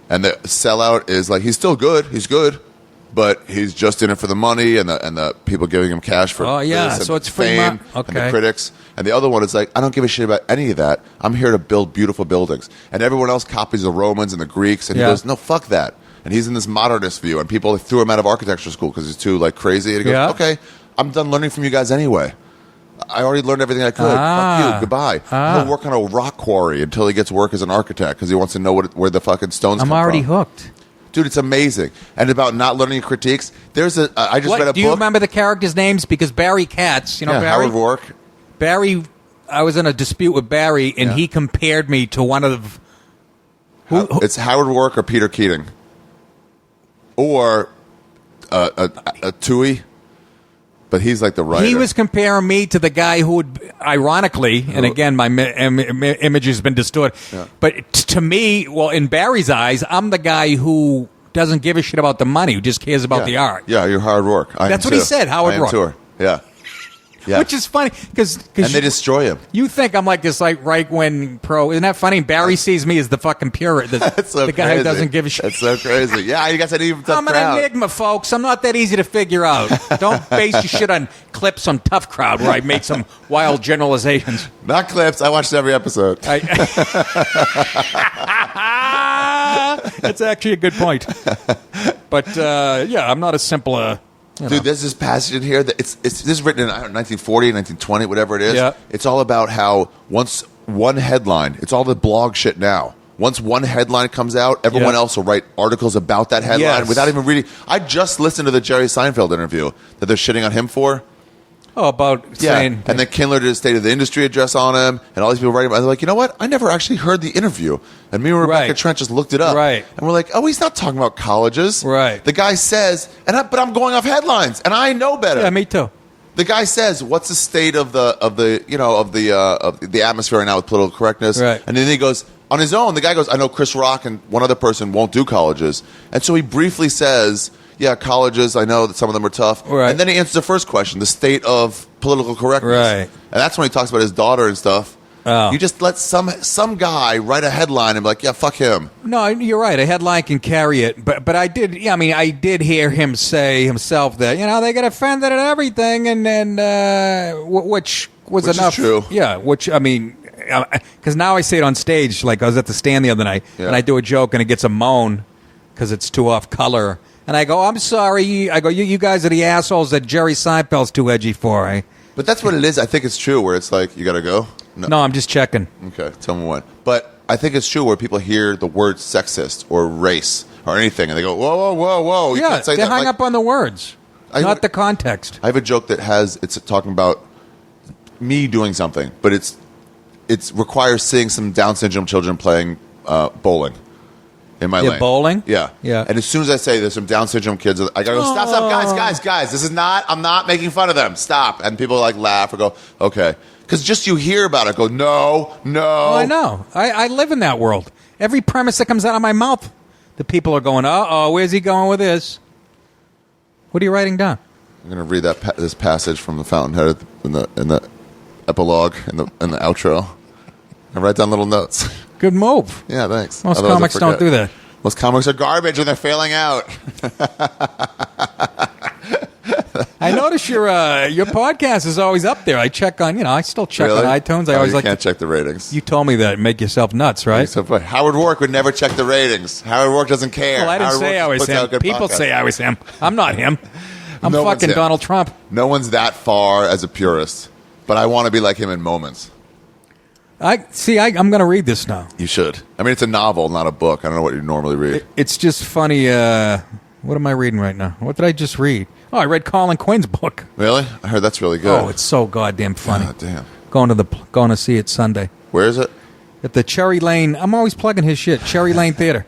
And the sellout is like, he's still good. He's good. But he's just in it for the money and the people giving him cash for so it's free fame and the critics. And the other one is like, I don't give a shit about any of that. I'm here to build beautiful buildings. And everyone else copies the Romans and the Greeks. And he goes, no, fuck that. and he's in this modernist view, and people threw him out of architecture school because he's too like crazy. And he goes, "Okay, I'm done learning from you guys anyway. I already learned everything I could. Fuck you. Goodbye." He'll work on a rock quarry until he gets work as an architect because he wants to know where the fucking stones come from. I'm already hooked. Dude, it's amazing. And about not learning critiques, there's I just read a book. Do you remember the characters' names? Because Barry Katz, Barry? Howard Rourke. Barry, I was in a dispute with Barry, and he compared me to one of it's Howard Rourke or Peter Keating. Or a Tui. But he's like the writer. He was comparing me to the guy who would, ironically, and again, my image has been distorted, but to me, well, in Barry's eyes, I'm the guy who doesn't give a shit about the money, who just cares about the art. Yeah, you're Howard Rourke. That's what he said, Howard Rourke. Too. Yeah. Yeah. Which is funny because they destroy him. You think I'm like this like right-wing pro? Isn't that funny? Barry sees me as the fucking purist, the guy who doesn't give a shit. That's so crazy. Yeah, you guys had even tough I'm crowd. an enigma, folks. I'm not that easy to figure out. Don't base your shit on clips on Tough Crowd where I make some wild generalizations. Not clips. I watched every episode. That's actually a good point. But I'm not as simple. Dude, there's this passage in here that this is written in 1940, 1920, whatever it is. Yeah. It's all about how once one headline, it's all the blog shit now. Once one headline comes out, everyone else will write articles about that headline without even reading. I just listened to the Jerry Seinfeld interview that they're shitting on him for. Oh, about saying... And then Kindler did a State of the Industry address on him, and all these people writing about it. They're like, you know what? I never actually heard the interview. And me and Rebecca Trent just looked it up. Right. And we're like, oh, he's not talking about colleges. Right. The guy says, but I'm going off headlines, and I know better. Yeah, me too. The guy says, "What's the state of the atmosphere right now with political correctness?" Right. And then he goes on his own. The guy goes, "I know Chris Rock and one other person won't do colleges," and so he briefly says, "Yeah, colleges. I know that some of them are tough." Right. And then he answers the first question: the state of political correctness. Right. And that's when he talks about his daughter and stuff. Oh. You just let some guy write a headline and be like, "Yeah, fuck him." No, you're right. A headline can carry it, but I did. Yeah, I mean, I did hear him say himself that they get offended at everything, and which was enough. Is true. Yeah, which I mean, because now I say it on stage. Like I was at the Stand the other night, and I do a joke, and it gets a moan because it's too off color, and I go, "I'm sorry." I go, "You guys are the assholes that Jerry Seinfeld's too edgy for." But that's what it is. I think it's true. Where it's like, you got to go. No, I'm just checking. Okay, tell me what. But I think it's true where people hear the word sexist or race or anything, and they go, "Whoa, whoa, whoa, whoa!" You can't say they're that. hung up on the words, not the context. I have a joke that it's talking about me doing something, but it requires seeing some Down syndrome children playing bowling in my lane. Bowling? Yeah. And as soon as I say there's some Down syndrome kids, I gotta go, stop, guys. This is not. I'm not making fun of them. Stop. And people like laugh or go, okay. Because just you hear about it, go, no. Oh, I know. I live in that world. Every premise that comes out of my mouth, the people are going, uh-oh, where's he going with this? What are you writing down? I'm going to read this passage from the Fountainhead in the epilogue, in the outro. I write down little notes. Good move. Yeah, thanks. Most comics don't do that. Most comics are garbage when they're failing out. I notice your podcast is always up there. I check on, I still check on iTunes. I always can't check the ratings. You told me that. Make yourself nuts, right? So, Howard Rourke would never check the ratings. Howard Rourke doesn't care. Well, I didn't say I was him. People say I was him. I'm not him. I'm fucking Donald Trump. No one's that far as a purist, but I want to be like him in moments. I'm going to read this now. You should. I mean, it's a novel, not a book. I don't know what you normally read. It's just funny. What am I reading right now? What did I just read? Oh, I read Colin Quinn's book. Really? I heard that's really good. Oh, it's so goddamn funny. God damn. Going to see it Sunday. Where is it? At the Cherry Lane. I'm always plugging his shit. Cherry Lane Theater.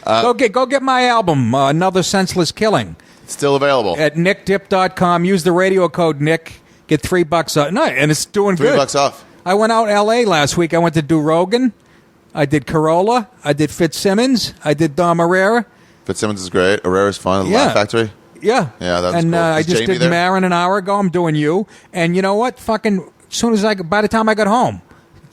Go get my album, Another Senseless Killing. It's still available. At nickdip.com. Use the radio code Nick. Get $3 off. No, and it's doing good. $3 off. I went out L.A. last week. I went to do Rogan. I did Corolla. I did Fitzsimmons. I did Dom Herrera. Fitzsimmons is great. Herrera's fun. Laugh Factory. Yeah. Yeah, that's and cool. I just Jamie did Marin an hour ago. I'm doing you. And you know what? Fucking, by the time I got home,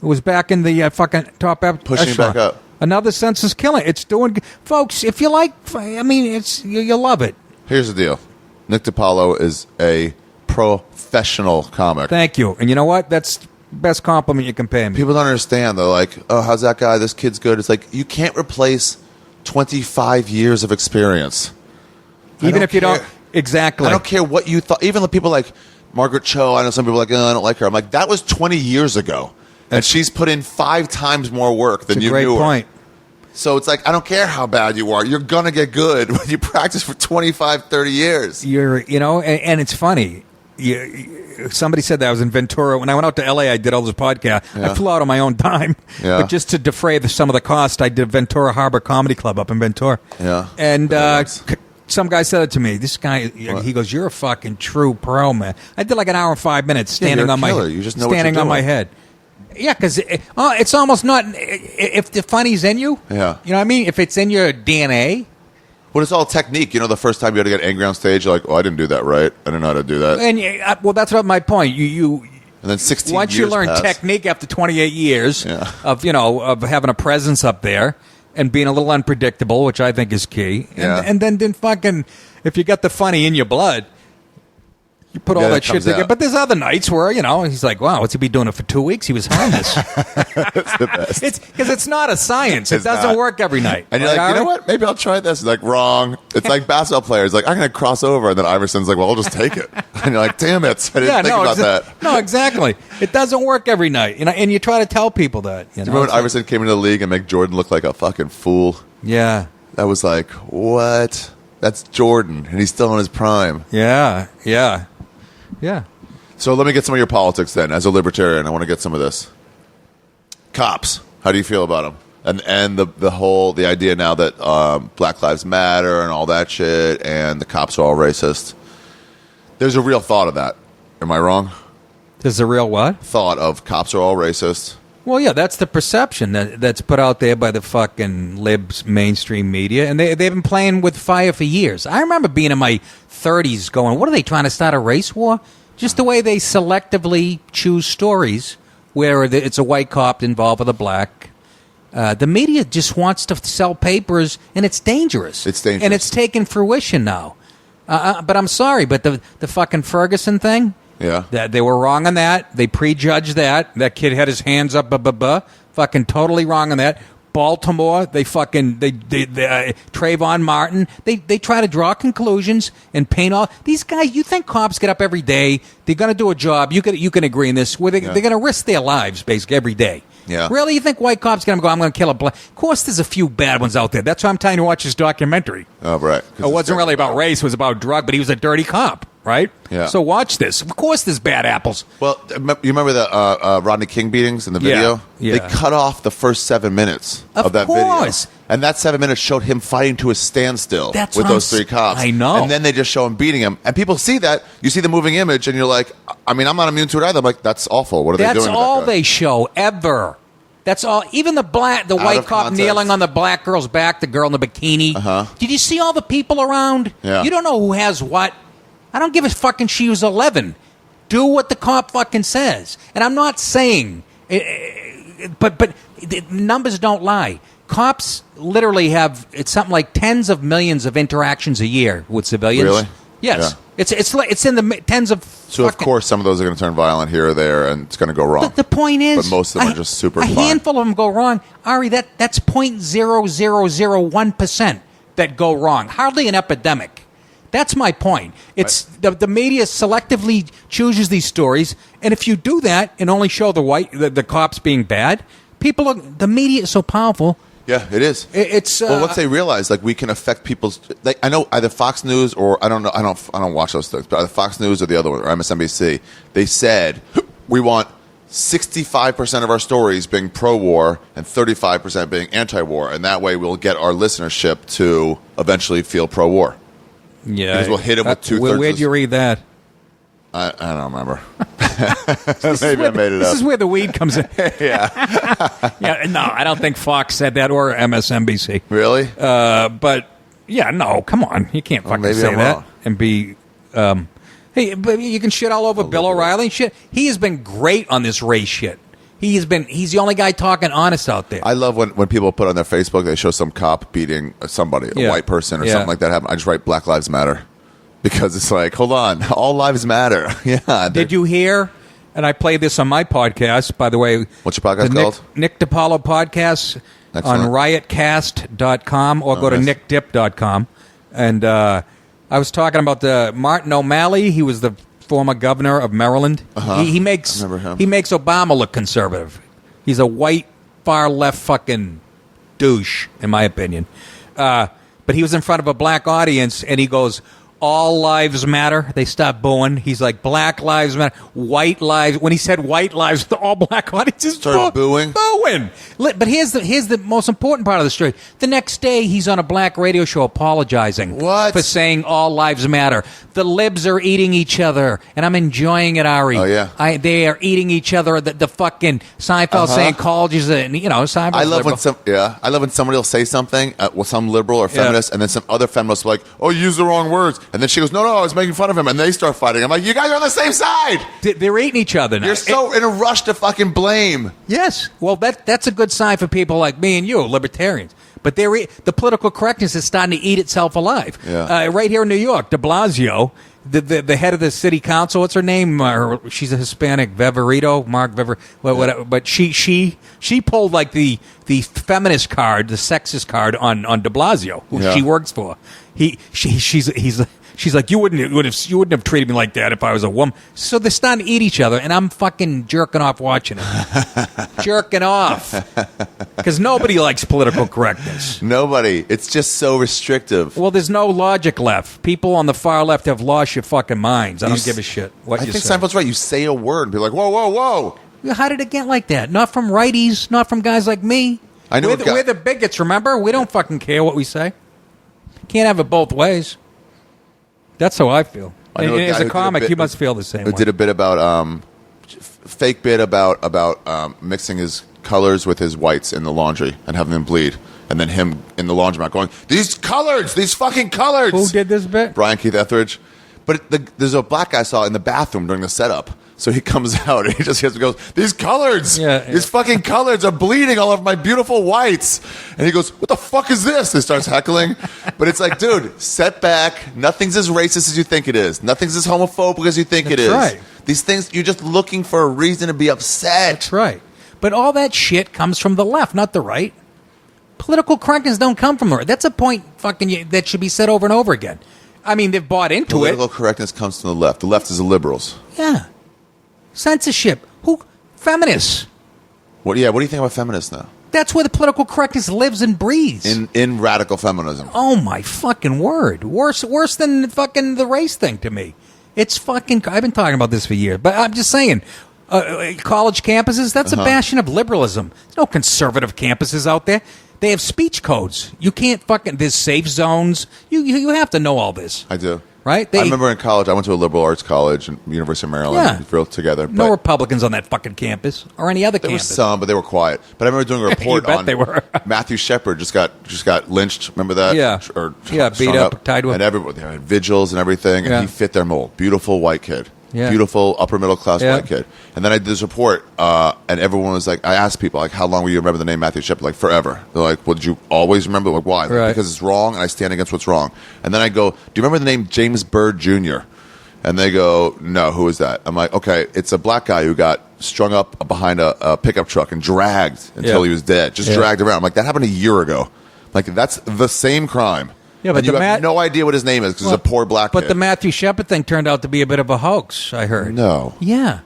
it was back in the fucking top pushing echelon. back up. Another Senseless Killing. It's doing good. Folks, if you like, I mean, you'll love it. Here's the deal. Nick DiPaolo is a professional comic. Thank you. And you know what? That's the best compliment you can pay me. People don't understand. They're like, oh, how's that guy? This kid's good. It's like, you can't replace 25 years of experience. Even if you don't... Exactly. I don't care what you thought. Even the people like Margaret Cho, I know some people are like, oh, I don't like her. I'm like, that was 20 years ago. And she's put in 5 times more work than you knew her. Great point. So it's like, I don't care how bad you are. You're going to get good when you practice for 25, 30 years. And it's funny. Somebody said that I was in Ventura. When I went out to L.A., I did all this podcast. Yeah. I flew out on my own dime. Yeah. But just to defray some of the cost, I did Ventura Harbor Comedy Club up in Ventura. Yeah. And some guy said it to me. This guy, he goes, "You're a fucking true pro, man." I did like an hour and 5 minutes standing on You just know standing what you're on my doing. head. Yeah, because it's almost not if the funny's in you. Yeah. You know what I mean? If it's in your DNA. Well, it's all technique. You know, the first time you had to get angry on stage, you're like, oh, I didn't do that right. I didn't know how to do that. And well, that's what my point. You and then 16 once years you learn pass. technique after 28 years Yeah. of having a presence up there and being a little unpredictable, which I think is key. Yeah. And then fucking if you got the funny in your blood. You put all that shit together. Out. But there's other nights where, he's like, wow, what's he be doing it for 2 weeks? He was harmless. That's the best. It's because it's not a science. It doesn't not. work every night. And you're like, you know what? Maybe I'll try this. Like, wrong. It's like basketball players. Like, I'm going to cross over. And then Iverson's like, well, I'll just take it. And you're like, damn it. I didn't think about that. No, exactly. It doesn't work every night. And you try to tell people that. Do you remember when Iverson came into the league and make Jordan look like a fucking fool? Yeah. That was like, what? That's Jordan. And he's still in his prime. Yeah. Yeah. Yeah. So let me get some of your politics then. As a libertarian, I want to get some of this. Cops. How do you feel about them? And the idea now that Black Lives Matter and all that shit, and the cops are all racist. There's a real thought of that. Am I wrong? There's a real what? Thought of cops are all racist. Well, yeah, that's the perception that's put out there by the fucking libs mainstream media, and they've been playing with fire for years. I remember being in my 30s going, what are they trying to start a race war? Just the way they selectively choose stories where it's a white cop involved with a black. The media just wants to sell papers, and it's dangerous. It's dangerous. And it's taken fruition now. But I'm sorry, but the fucking Ferguson thing, Yeah. that they were wrong on that. They prejudged that. That kid had his hands up, fucking totally wrong on that. Baltimore, they Trayvon Martin, they try to draw conclusions and paint all these guys. You think cops get up every day? They're going to do a job. You can agree on this. Where they're going to risk their lives basically every day. Yeah. Really, you think white cops going to go? I'm going to kill a black. Of course, there's a few bad ones out there. That's why I'm telling you to watch this documentary. Oh, right. It wasn't really about race. It was about drug, but he was a dirty cop, right? Yeah. So watch this. Of course, there's bad apples. Well, you remember the Rodney King beatings in the video? Yeah. They cut off the first 7 minutes of that course. video. And that 7 minutes showed him fighting to a standstill That's with what those 3 cops. I know. And then they just show him beating him. And people see that. You see the moving image, and you're like, I mean, I'm not immune to it either. I'm like, that's awful. What are they doing? That's all they show ever. That's all. Even the white cop context. kneeling on the black girl's back, the girl in the bikini. Uh-huh. Did you see all the people around? Yeah. You don't know who has what. I don't give a fucking she was 11. Do what the cop fucking says. And I'm not saying, but the numbers don't lie. Cops literally have, it's something like tens of millions of interactions a year with civilians. Really? Yes. Yeah. It's in the tens of. So, of course, some of those are going to turn violent here or there, and it's going to go wrong. The point is, but most of them are just super a fine. handful of them go wrong. Ari, that's 0.0001% that go wrong. Hardly an epidemic. That's my point. It's the media selectively chooses these stories, and if you do that and only show the cops being bad, the media is so powerful. Yeah, it is. It's well, once they realize like we can affect people's, like I know either Fox News or I don't know, I don't watch those things, but either Fox News or the other one or MSNBC, they said we want 65% of our stories being pro-war and 35% being anti-war, and that way we'll get our listenership to eventually feel pro-war. Yeah, because we'll hit them with 2/3. Where'd you read that? I don't remember. Maybe I made it up. This is where the weed comes in. Yeah. Yeah. No, I don't think Fox said that or MSNBC. Really? But yeah, no, come on, you can't fucking say I'm that wrong. and be. Hey, but you can shit all over Bill O'Reilly and shit. He has been great on this race shit. He's the only guy talking honest out there. I love when people put on their Facebook, they show some cop beating somebody, a white person or something like that happen. I just write Black Lives Matter. Because it's like, hold on, all lives matter. Yeah. Did you hear? And I played this on my podcast, by the way. What's your podcast called? Nick DiPaolo podcast. Excellent. on riotcast.com or go to nickdip.com. And I was talking about the Martin O'Malley. He was the former governor of Maryland. He makes Obama look conservative. He's a white, far-left fucking douche, in my opinion. But he was in front of a black audience, and he goes, all lives matter. They stopped booing. He's like, black lives matter. White lives. When he said white lives, the all black audiences started booing. But here's the most important part of the story. The next day, he's on a black radio show apologizing for saying all lives matter. The libs are eating each other, and I'm enjoying it, Ari. Oh, yeah. They are eating each other. The fucking Seinfeld saying colleges, Seinfeld. I love when somebody will say something, some liberal or feminist, and then some other feminist will like, oh, you used the wrong words. And then she goes, no, I was making fun of him. And they start fighting. I'm like, you guys are on the same side. They're eating each other now. You're so in a rush to fucking blame. Yes. Well, that's a good sign for people like me and you, libertarians. But the political correctness is starting to eat itself alive. Yeah. Right here in New York, de Blasio, the head of the city council, what's her name? She's a Hispanic, Mark Vever. Whatever. But she pulled like the feminist card, the sexist card on de Blasio, who she works for. She's like, you wouldn't have treated me like that if I was a woman. So they're starting to eat each other, and I'm fucking jerking off watching it. Jerking off. Because nobody likes political correctness. Nobody. It's just so restrictive. Well, there's no logic left. People on the far left have lost your fucking minds. I don't give a shit what you say. I think Seinfeld's right. You say a word and be like, whoa, whoa, whoa. How did it get like that? Not from righties, not from guys like me. I know we're the bigots, remember? We don't fucking care what we say. Can't have it both ways. That's how I feel. As a comic, you must feel the same way. Did a bit about fake bit about mixing his colors with his whites in the laundry and having them bleed, and then him in the laundromat going, these fucking colors. Who did this bit? Brian Keith Etheridge. But there's a black guy I saw in the bathroom during the setup. So he comes out and he just goes, these coloreds, these fucking coloreds are bleeding all over my beautiful whites. And he goes, what the fuck is this? He starts heckling. But it's like, dude, set back. Nothing's as racist as you think it is. Nothing's as homophobic as you think it is. Right. These things, you're just looking for a reason to be upset. That's right. But all that shit comes from the left, not the right. Political correctness don't come from the right. That's a point that should be said over and over again. I mean, they've bought into Political correctness comes from the left. The left is the liberals. Yeah. Censorship. Feminists. What do you think about feminists now? That's where the political correctness lives and breathes. In radical feminism. Oh my fucking word. Worse than fucking the race thing to me. It's fucking, I've been talking about this for years, but I'm just saying, college campuses, that's a bastion of liberalism. There's no conservative campuses out there. They have speech codes. You can't there's safe zones. You have to know all this. I do. Right? I remember in college, I went to a liberal arts college in University of Maryland. Yeah. We drilled together. No Republicans on that fucking campus or any other campus. There were some, but they were quiet. But I remember doing a report on they were. Matthew Shepard just got lynched. Remember that? Yeah. Beat up, tied to him. And everybody, they had vigils and everything, and he fit their mold. Beautiful white kid. Yeah. Beautiful upper middle class white kid. And then I did this report, and everyone was like, I asked people, like, how long will you remember the name Matthew Shepard? Like, forever. They're like, well, did you always remember? Like, why? Like, because it's wrong, and I stand against what's wrong. And then I go, do you remember the name James Byrd Jr.? And they go, no, who is that? I'm like, okay, it's a black guy who got strung up behind a pickup truck and dragged until he was dead. Just dragged around. I'm like, that happened a year ago. Like, that's the same crime. Yeah, but you have no idea what his name is because he's a poor black kid. But the Matthew Shepard thing turned out to be a bit of a hoax, I heard. No. Yeah.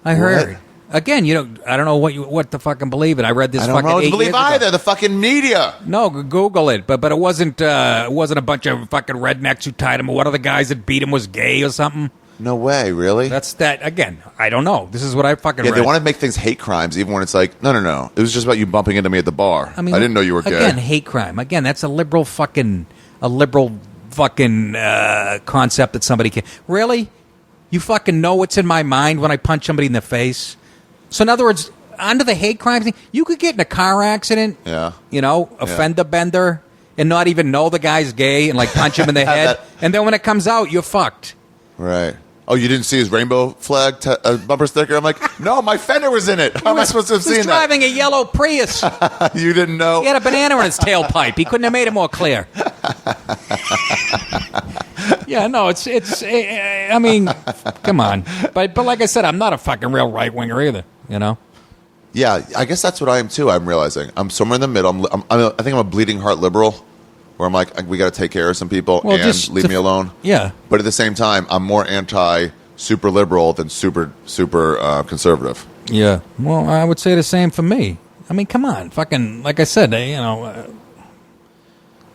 I heard. Again, I don't know what to fucking believe in. I read this fucking 8 years ago. I don't believe either. The fucking media. No, Google it. But it wasn't a bunch of fucking rednecks who tied him. One of the guys that beat him was gay or something. No way, really? That's that. Again, I don't know. This is what I fucking read. They want to make things hate crimes even when it's like, no. It was just about you bumping into me at the bar. I didn't know you were gay. Again, hate crime. Again, that's a liberal fucking concept that somebody can... Really? You fucking know what's in my mind when I punch somebody in the face? So in other words, under the hate crime thing, you could get in a car accident, a fender bender, and not even know the guy's gay and like punch him in the head. And then when it comes out, you're fucked. Right. Oh, you didn't see his rainbow flag bumper sticker? I'm like, no, my fender was in it. How am I supposed to have seen that? He was driving a yellow Prius. You didn't know? He had a banana in his tailpipe. He couldn't have made it more clear. Yeah, no, it's. I mean, come on. But like I said, I'm not a fucking real right winger either. Yeah, I guess that's what I am too. I'm realizing I'm somewhere in the middle. I think I'm a bleeding heart liberal, where I'm like, we got to take care of some people and leave me alone. Yeah. But at the same time, I'm more anti-super liberal than super conservative. Yeah. Well, I would say the same for me. I mean, come on, fucking, like I said, I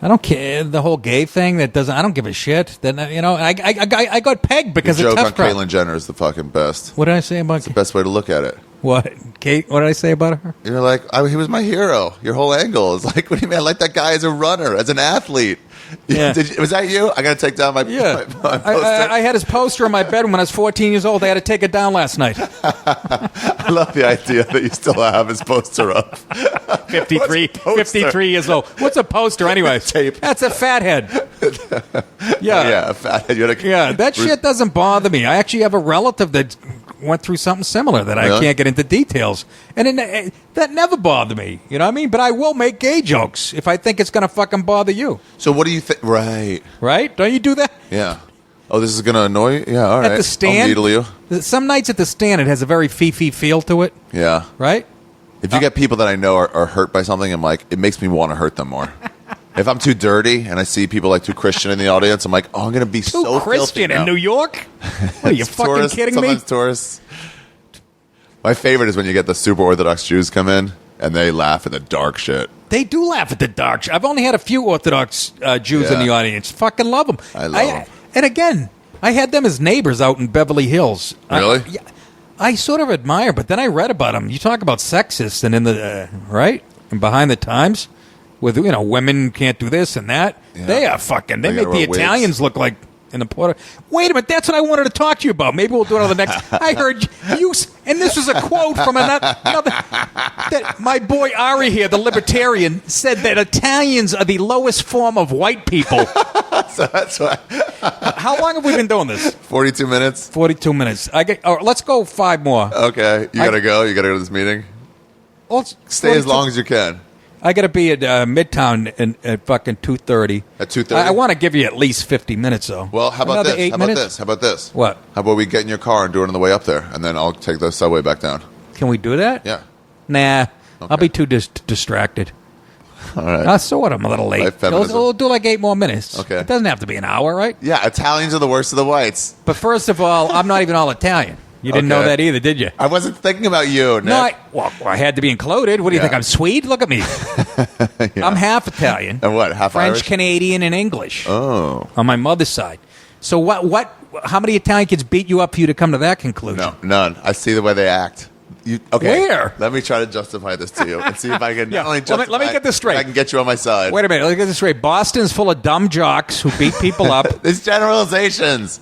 don't care the whole gay thing. I don't give a shit. Then I got pegged because the of joke tough crowd. on Caitlyn Jenner is the fucking best. What did I say about? It's the best way to look at it. What, Kate? What did I say about her? You're like, he was my hero. Your whole angle is like, what do you mean? I like that guy as a runner, as an athlete. Yeah. Was that you? I got to take down my poster. I had his poster in my bedroom when I was 14 years old. I had to take it down last night. I love the idea that you still have his poster up. 53 years old. What's a poster anyway? Tape. That's a fathead. Yeah. Yeah, a fathead. That shit doesn't bother me. I actually have a relative that went through something similar that I can't get into details. And that never bothered me. You know what I mean? But I will make gay jokes if I think it's going to fucking bother you. So what do you think? Right. Right? Don't you do that? Yeah. Oh, this is going to annoy you? Yeah, all right. At the stand? I'll needle you. Some nights at the stand, it has a very fee feel to it. Yeah. Right? If you get people that I know are hurt by something, I'm like, it makes me want to hurt them more. If I'm too dirty and I see people like too Christian in the audience, I'm like, I'm going to be so filthy Christian in New York? What, are you fucking tourists, kidding me? Sometimes tourists. My favorite is when you get the super Orthodox Jews come in and they laugh at the dark shit. They do laugh at the dark shit. I've only had a few Orthodox Jews in the audience. Fucking love them. I love them. And again, I had them as neighbors out in Beverly Hills. Really? I sort of admire, but then I read about them. You talk about sexist and in the right and behind the times with women can't do this and that. Yeah. They are fucking. They make the Italians look like in the Puerto. Wait a minute, that's what I wanted to talk to you about. Maybe we'll do it on the next. I heard you, and this was a quote from another that my boy Ari here, the libertarian, said that Italians are the lowest form of white people. So that's why. How long have we been doing this? 42 minutes. 42 minutes. Let's go 5 more. Okay, you gotta go. You gotta go to this meeting. Stay as long as you can. I got to be at Midtown at fucking 2:30. At 2:30? I want to give you at least 50 minutes, though. Well, how about this? How about this? What? How about we get in your car and do it on the way up there, and then I'll take the subway back down. Can we do that? Yeah. Nah. Okay. I'll be too distracted. All right. So what? I'm a little late. We'll do like 8 more minutes. Okay. It doesn't have to be an hour, right? Yeah, Italians are the worst of the whites. But first of all, I'm not even all Italian. You didn't know that either, did you? I wasn't thinking about you, Nick. No, I had to be included. What do you think? I'm Swede? Look at me. Yeah. I'm half Italian. And what? Half French, Irish? Canadian, and English. Oh. On my mother's side. So what? How many Italian kids beat you up for you to come to that conclusion? No, none. I see the way they act. Okay. Where? Let me try to justify this to you and see if I can not only justify. Let me get this straight. I can get you on my side. Wait a minute. Let me get this straight. Boston's full of dumb jocks who beat people up. There's generalizations.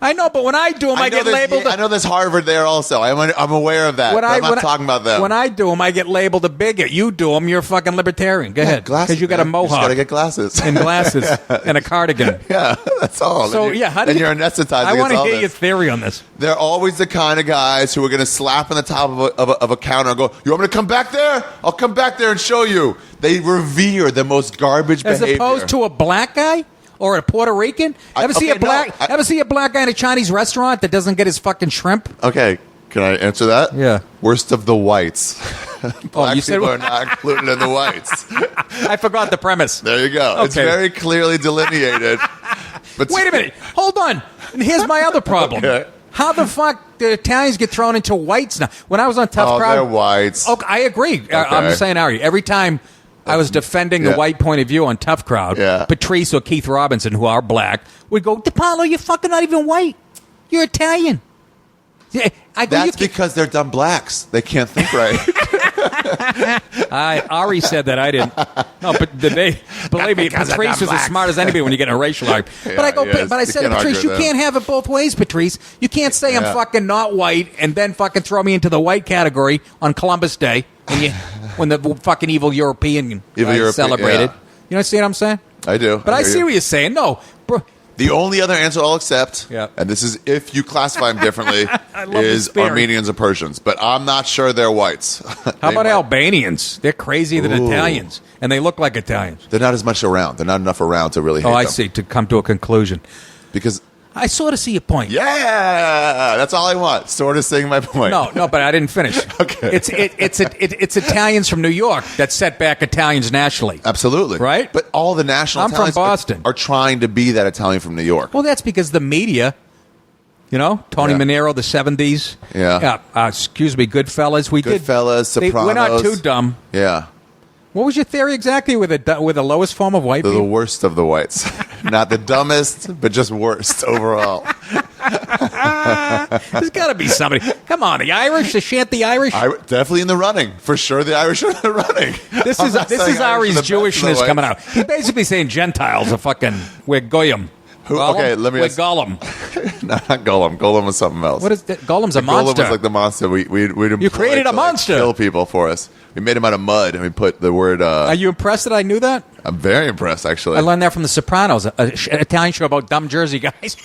I know, but when I do them, I get labeled. I know there's Harvard there also. I'm aware of that. I'm not talking about them. When I do them, I get labeled a bigot. You do them, you're a fucking libertarian. Go ahead. Because you got a mohawk. You got to get glasses. And glasses. And a cardigan. Yeah, that's all. So, then you're anesthetizing. I want to hear your theory on this. They're always the kind of guys who are going to slap on the top of a counter and go, you want me to come back there? I'll come back there and show you. They revere the most garbage behavior. As opposed to a black guy? Or a Puerto Rican? Ever see a black guy in a Chinese restaurant that doesn't get his fucking shrimp? Okay, can I answer that? Yeah. Worst of the whites. Black you people are not included in the whites. I forgot the premise. There you go. Okay. It's very clearly delineated. But wait a minute. Hold on. And here's my other problem. Okay. How the fuck do Italians get thrown into whites now? When I was on Tough Crowd... they're whites. Okay, I agree. Okay. I'm just saying, Ari, every time... I was defending the white point of view on Tough Crowd. Yeah. Patrice or Keith Robinson, who are black, would go, DiPaolo, you're fucking not even white. You're Italian. That's because they're dumb blacks. They can't think right. Ari said that. I didn't. No, but they believe me. Patrice was as smart as anybody when you get in a racial argument. But I said to Patrice, you can't have it both ways, Patrice. You can't say I'm fucking not white and then fucking throw me into the white category on Columbus Day when the fucking evil European celebrated. Yeah. You know what I'm saying? I do. But I see what you're saying. No, bro. The only other answer I'll accept, and this is if you classify them differently, is Armenians or Persians. But I'm not sure they're whites. How about Albanians? They're crazier than Italians, and they look like Italians. They're not as much around. They're not enough around to really hate them. I see, to come to a conclusion. Because I sort of see your point. Yeah, that's all I want. Sort of seeing my point. No, but I didn't finish. Okay. It's Italians from New York that set back Italians nationally. Absolutely. Right? But all the national I'm from Italians Boston. are trying to be that Italian from New York. Well, that's because the media, Tony Manero, the 70s. Yeah. Excuse me, Goodfellas. Goodfellas, Sopranos. We're not too dumb. Yeah. What was your theory exactly with the lowest form of white They're the people? worst of the whites. Not the dumbest, but just worst overall. There's got to be somebody. Come on, the Irish, the Shanty Irish. Definitely in the running. For sure, the Irish are in the running. This is Ari's Jewishness coming out. He's basically saying Gentiles are fucking, we're Goyim. Gollum? Okay, let me we're ask. Gollum. No, not Gollum. Gollum was something else. What is that? Gollum's a monster. Gollum was like the monster. You created a monster. Kill people for us. We made him out of mud, and we put the word. Are you impressed that I knew that? I'm very impressed, actually. I learned that from The Sopranos, an Italian show about dumb Jersey guys.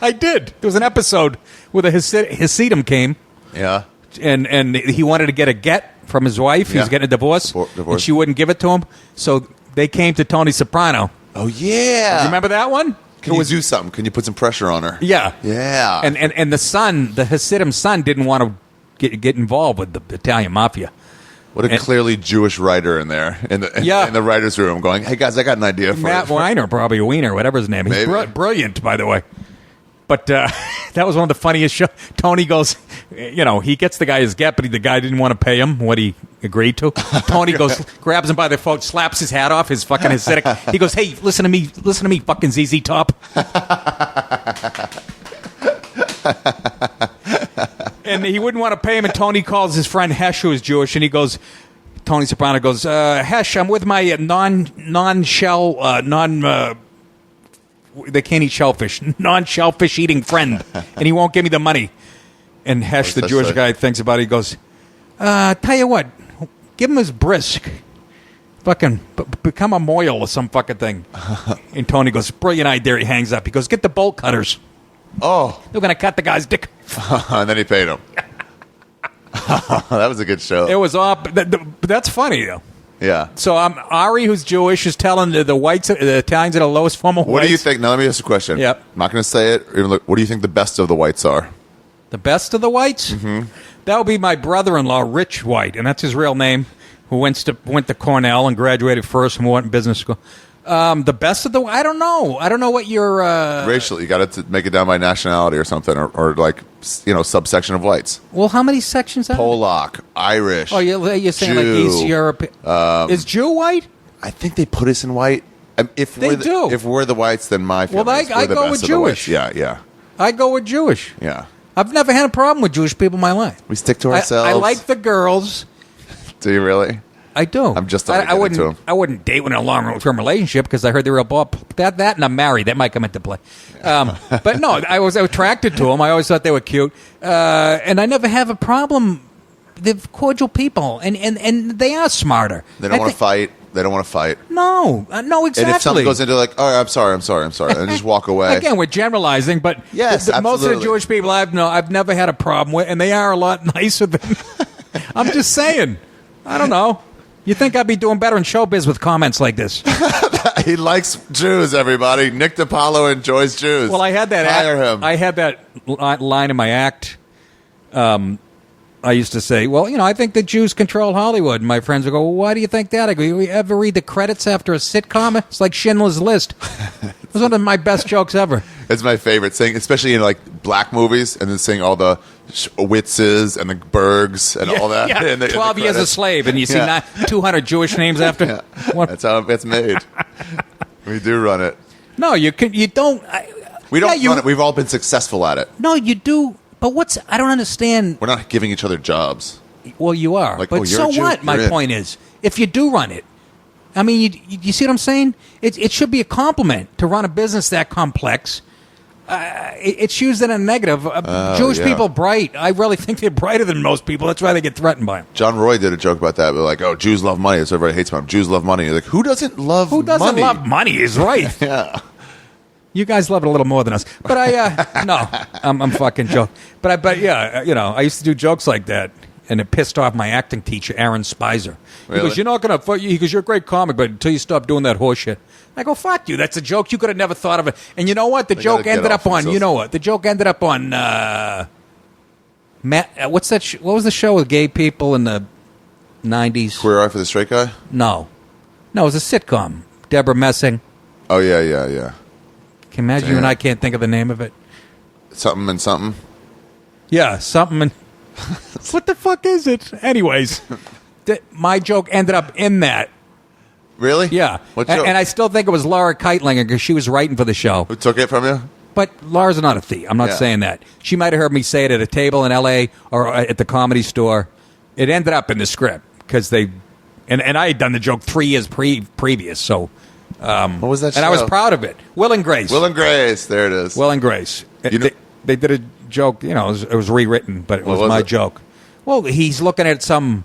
I did. There was an episode where the Hasidim came. Yeah. And he wanted to get a get from his wife. He was getting a divorce. And she wouldn't give it to him. So they came to Tony Soprano. Oh, yeah. Do you remember that one? Can you do something? Can you put some pressure on her? Yeah. Yeah. And the son, the Hasidim son, didn't want to get involved with the Italian mafia. What a clearly Jewish writer in there, in the writer's room, going, "Hey guys, I got an idea for Matt Weiner, probably Weiner, whatever his name is. He's brilliant, by the way. But that was one of the funniest shows. Tony goes, he gets the guy his get, but the guy didn't want to pay him what he agreed to. Tony goes, grabs him by the throat, slaps his hat off, his fucking Hasidic. He goes, "Hey, listen to me, fucking ZZ Top." And he wouldn't want to pay him, and Tony calls his friend Hesh, who is Jewish, and he goes, Tony Soprano goes, "Hesh, I'm with my non-shell, they can't eat shellfish, non-shellfish eating friend, and he won't give me the money." And Hesh, the Jewish guy, thinks about it. He goes, "Tell you what, give him his brisk. Fucking become a moil or some fucking thing." And Tony goes, "Brilliant idea." He hangs up. He goes, "Get the bolt cutters. Oh. They're going to cut the guy's dick." And then he paid him. That was a good show. It was off. That's funny, though. Yeah. So Ari, who's Jewish, is telling the whites, the Italians are the lowest form of whites. What do you think? Now let me ask you a question. Yep. I'm not going to say it. What do you think the best of the whites are? The best of the whites? Mm-hmm. That would be my brother-in-law, Rich White, and that's his real name, who went to Cornell and graduated first and went in business school. The best of the... I don't know. I don't know what your... Racial. You got to make it down by nationality or something, or like, subsection of whites. Well, how many sections are Polak, Irish, Oh, you're saying Jew, like East Europe. Is Jew white? I think they put us in white. If we're the whites, then my family. Well, I go with Jewish. Yeah. I go with Jewish. Yeah. I've never had a problem with Jewish people in my life. We stick to ourselves. I like the girls. Do you really? I do. I'm just I wouldn't date with a long-term relationship because I heard they were that and I'm married. That might come into play. But no, I was attracted to them. I always thought they were cute, and I never have a problem. They're cordial people, and they are smarter. They don't want to fight. They don't want to fight. No, exactly. And if something goes into like, "Oh, I'm sorry," and just walk away. Again, we're generalizing, but yes, most of the Jewish people I've never had a problem with, and they are a lot nicer than. I'm just saying. I don't know. You think I'd be doing better in showbiz with comments like this? He likes Jews, everybody. Nick DiPaolo enjoys Jews. Well, I had that. Hire him. I had that line in my act. I used to say, well, I think the Jews control Hollywood. And my friends would go, well, why do you think that? I go, you ever read the credits after a sitcom? It's like Schindler's List. It was one of my best jokes ever. It's my favorite thing, especially in like black movies, and then seeing all the Witzes and the Bergs and all that. Yeah. And 12 Years a Slave, and you see 200 Jewish names after. Yeah. That's how it's made. We do run it. No, you don't. We don't run it. We've all been successful at it. No, you do. But I don't understand. We're not giving each other jobs. Well, you are. Like, but so what? My point is, if you do run it, I mean, you see what I'm saying? It should be a compliment to run a business that complex. It's used in a negative. Jewish people bright. I really think they're brighter than most people. That's why they get threatened by them. John Roy did a joke about that. They're like, "Oh, Jews love money." So everybody hates them. Jews love money. You're like, who doesn't love money? Who doesn't love money is right. Yeah. You guys love it a little more than us. But no, I'm fucking joking. But yeah, I used to do jokes like that. and it pissed off my acting teacher, Aaron Spicer. He Really? goes, "You're not going to." He goes, "You're a great comic, but until you stop doing that horse shit." I go, "Fuck you! That's a joke. You could have never thought of it." And you know what? The joke ended up on. You know what? The joke ended up on. Matt, what's that? What was the show with gay people in the 90s? Queer Eye for the Straight Guy? No, it was a sitcom. Deborah Messing. Oh, yeah. Can you imagine? You and I can't think of the name of it. Something and something? Yeah, something and... What the fuck is it? Anyways, my joke ended up in that. Really? Yeah. What joke? And I still think it was Laura Keitlinger because she was writing for the show. Who took it from you? But Laura's not a thief. I'm not saying that. She might have heard me say it at a table in L.A. or at the Comedy Store. It ended up in the script because they... And I had done the joke 3 years previous, so... what was that show? And I was proud of it. Will and Grace. Will and Grace. There it is. Will and Grace. They did a joke, it was rewritten, but it was my joke. Well, he's looking at some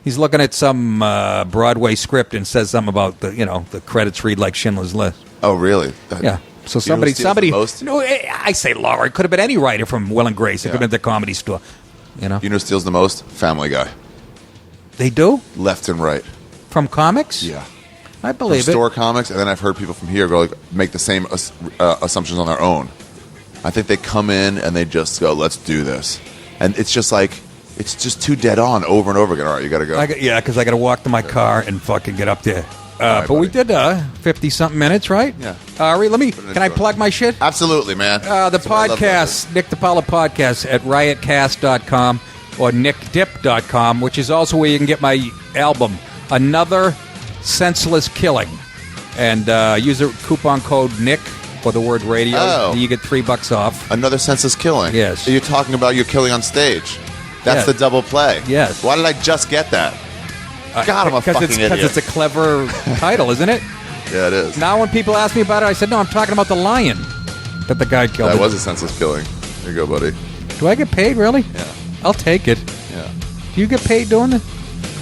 Broadway script and says something about the credits read like Schindler's List. Oh, really? Yeah. So somebody. No, I say Laura. It could have been any writer from Will and Grace. It could have been the Comedy Store. You know who steals the most? Family Guy. They do? Left and right. From comics? Yeah. I believe from store comics, and then I've heard people from here go make the same assumptions on their own. I think they come in and they just go, "Let's do this," and it's just too dead on over and over again. All right, you got to go. Because I got to walk to my car and fucking get up there. Right, but we did 50-something minutes, right? Yeah. Ari, can I plug my shit? Absolutely, man. The podcast, Nick DiPaolo podcast at riotcast.com or nickdip.com, which is also where you can get my album, Another Senseless Killing. And use the coupon code Nick or the word radio. Oh. You get $3 off. Another Senseless Killing. Yes. You're talking about your killing on stage. That's the double play. Yes. Why did I just get that? God, I'm a fucking idiot. Because it's a clever title, isn't it? Yeah, it is. Now when people ask me about it, I said, no, I'm talking about the lion that the guy killed. That was a senseless killing. There you go, buddy. Do I get paid, really? Yeah. I'll take it. Yeah. Do you get paid doing it?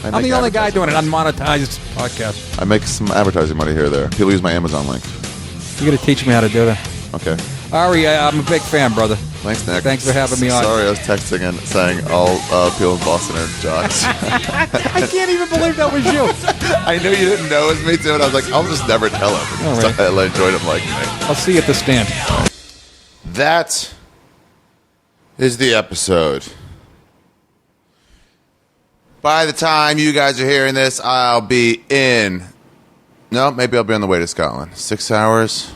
I'm the only guy doing an money. unmonetized podcast. I make some advertising money here or there. People use my Amazon link. You got to teach me how to do that. Okay. Ari, I'm a big fan, brother. Thanks, Nick. Thanks for having me on. Sorry, I was texting and saying all people in Boston are jocks. I can't even believe that was you. I knew you didn't know it was me too, and I was like, I'll just never tell him. All right. So I enjoyed him like me. I'll see you at the stand. That is the episode. By the time you guys are hearing this, I'll be in... No, maybe I'll be on the way to Scotland. 6 hours.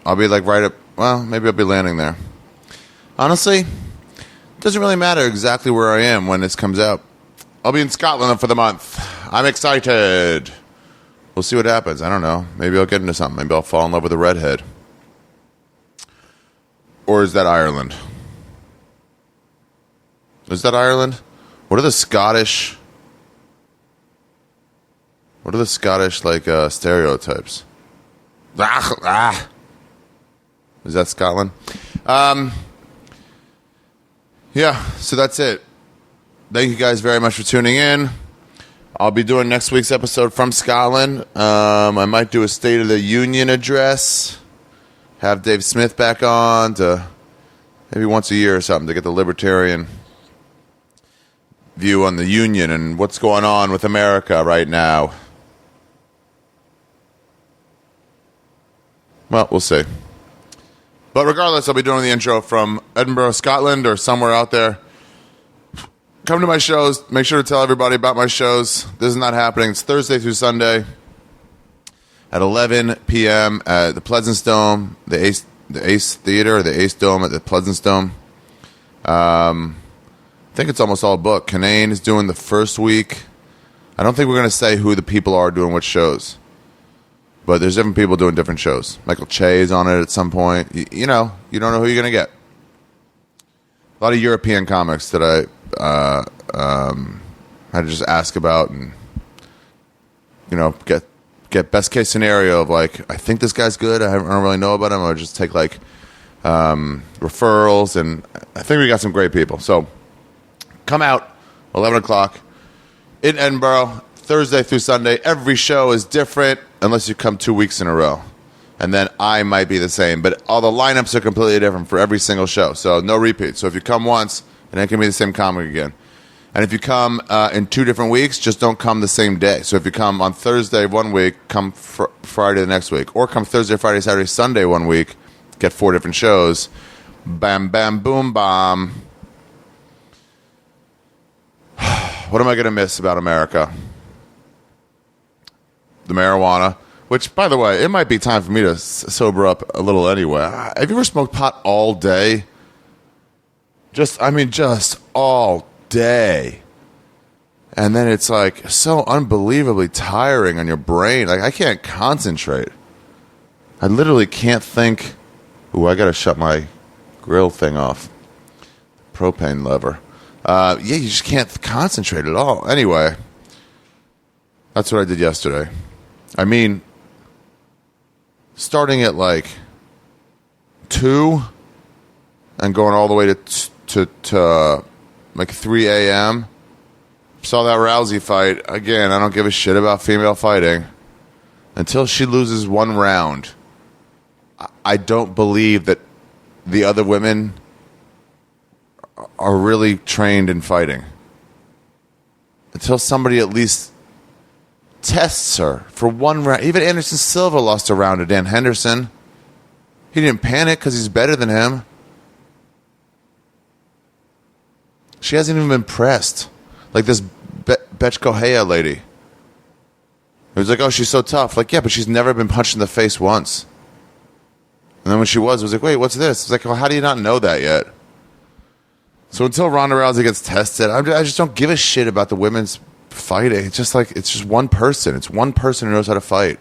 I'll be like right up... Well, maybe I'll be landing there. Honestly, it doesn't really matter exactly where I am when this comes out. I'll be in Scotland for the month. I'm excited. We'll see what happens. I don't know. Maybe I'll get into something. Maybe I'll fall in love with a redhead. Or is that Ireland? Is that Ireland? What are the Scottish... stereotypes? Is that Scotland? Yeah, so that's it. Thank you guys very much for tuning in. I'll be doing next week's episode from Scotland. I might do a State of the Union address. Have Dave Smith back on to maybe once a year or something to get the libertarian view on the Union and what's going on with America right now. Well, we'll see. But regardless, I'll be doing the intro from Edinburgh, Scotland, or somewhere out there. Come to my shows. Make sure to tell everybody about my shows. This is not happening. It's Thursday through Sunday at 11 p.m. at the Pleasance Dome, the Ace Theater, or the Ace Dome at the Pleasance Dome. I think it's almost all booked. Canaan is doing the first week. I don't think we're going to say who the people are doing what shows. But there's different people doing different shows. Michael Che is on it at some point. You know, you don't know who you're going to get. A lot of European comics that I had to just ask about and, get best case scenario of like, I think this guy's good. I don't really know about him. I'll just take like referrals. And I think we got some great people. So come out 11 o'clock in Edinburgh, Thursday through Sunday. Every show is different unless you come 2 weeks in a row. And then I might be the same. But all the lineups are completely different for every single show. So no repeats. So if you come once and it can be the same comic again. And if you come in 2 different weeks, just don't come the same day. So if you come on Thursday one week, come Friday the next week. Or come Thursday, Friday, Saturday, Sunday one week, get 4 different shows. Bam, bam, boom, bomb. What am I going to miss about America? The marijuana. Which, by the way, it might be time for me to sober up a little anyway. Have you ever smoked pot all day? Just all day. And then it's like so unbelievably tiring on your brain. Like, I can't concentrate. I literally can't think. Ooh, I got to shut my grill thing off. Propane lever. You just can't concentrate at all. Anyway, that's what I did yesterday. I mean, starting at like 2 and going all the way to like 3 a.m. Saw that Rousey fight. Again, I don't give a shit about female fighting. Until she loses 1 round, I don't believe that the other women are really trained in fighting. Until somebody at least tests her for 1 round. Even Anderson Silva lost a round to Dan Henderson. He didn't panic because he's better than him. She hasn't even been pressed. Like this Bechkohea lady. It was like, oh, she's so tough. Like, yeah, but she's never been punched in the face once. And then when she was, it was like, wait, what's this? It's like, well, how do you not know that yet? So until Ronda Rousey gets tested, I just don't give a shit about the women's fighting. It's just like, it's just one person. It's one person who knows how to fight.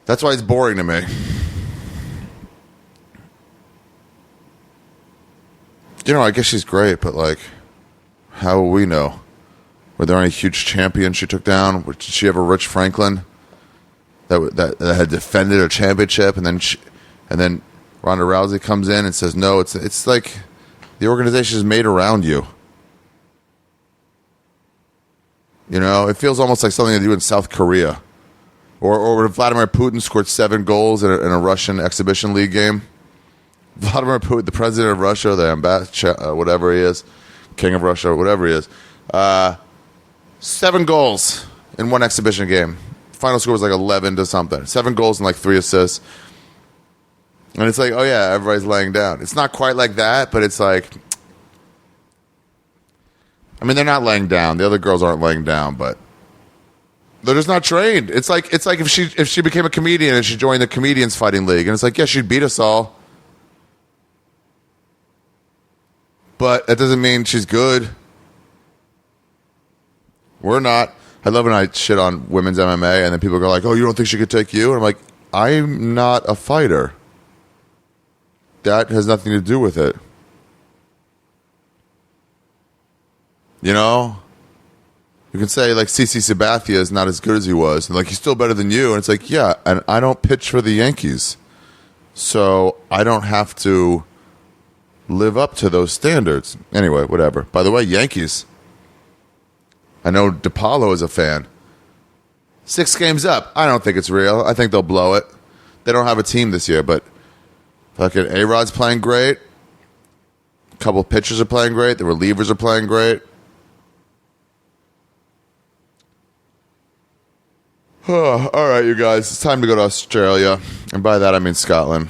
That's why it's boring to me. You know, I guess she's great, but like, how will we know? Were there any huge champions she took down? Did she have a Rich Franklin that had defended a championship, and then Ronda Rousey comes in and says, no, it's like the organization is made around you. You know, it feels almost like something they do in South Korea. Or when Vladimir Putin scored 7 goals in a Russian exhibition league game. Vladimir Putin, the president of Russia, the ambassador, whatever he is, king of Russia, whatever he is, 7 goals in one exhibition game. Final score was like 11 to something. 7 goals and like 3 assists. And it's like, oh yeah, everybody's laying down. It's not quite like that, but it's like, I mean, they're not laying down. The other girls aren't laying down, but they're just not trained. It's like if she became a comedian and she joined the comedians fighting league, and it's like, yeah, she'd beat us all. But that doesn't mean she's good. We're not. I love when I shit on women's MMA, and then people go like, oh, you don't think she could take you? And I'm like, I'm not a fighter. That has nothing to do with it. You know? You can say, like, CC Sabathia is not as good as he was. And, like, he's still better than you. And it's like, yeah, and I don't pitch for the Yankees. So I don't have to live up to those standards. Anyway, whatever. By the way, Yankees. I know DiPaolo is a fan. 6 games up. I don't think it's real. I think they'll blow it. They don't have a team this year, but fucking A-Rod's playing great. A couple of pitchers are playing great. The relievers are playing great. Oh, all right, you guys. It's time to go to Australia. And by that, I mean Scotland.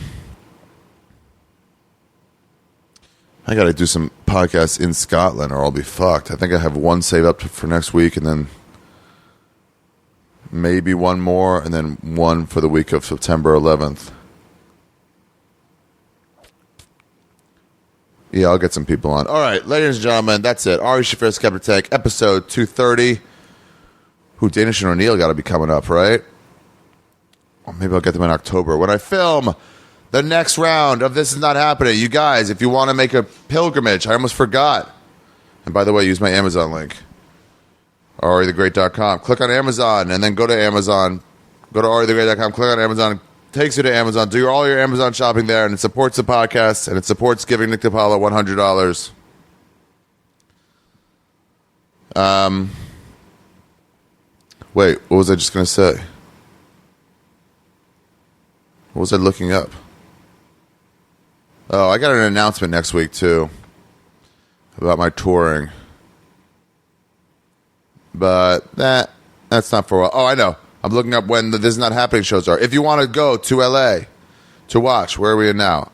I got to do some podcasts in Scotland or I'll be fucked. I think I have 1 saved up for next week and then maybe 1 more and then 1 for the week of September 11th. Yeah, I'll get some people on. All right, ladies and gentlemen, that's it. Ari Shaffir, Skeptic, episode 230. Danish and O'Neill got to be coming up, right? Or maybe I'll get them in October. When I film the next round of This Is Not Happening, you guys, if you want to make a pilgrimage, I almost forgot. And by the way, use my Amazon link. AriTheGreat.com. Click on Amazon and then go to Amazon. Go to AriTheGreat.com. Click on Amazon. Takes you to Amazon. Do all your Amazon shopping there, and it supports the podcast, and it supports giving Nick DiPaolo $100. Wait, what was I just going to say? What was I looking up? Oh, I got an announcement next week, too, about my touring. But that's not for a while. Oh, I know. I'm looking up when the This Is Not Happening shows are. If you want to go to L.A. to watch, where are we in now?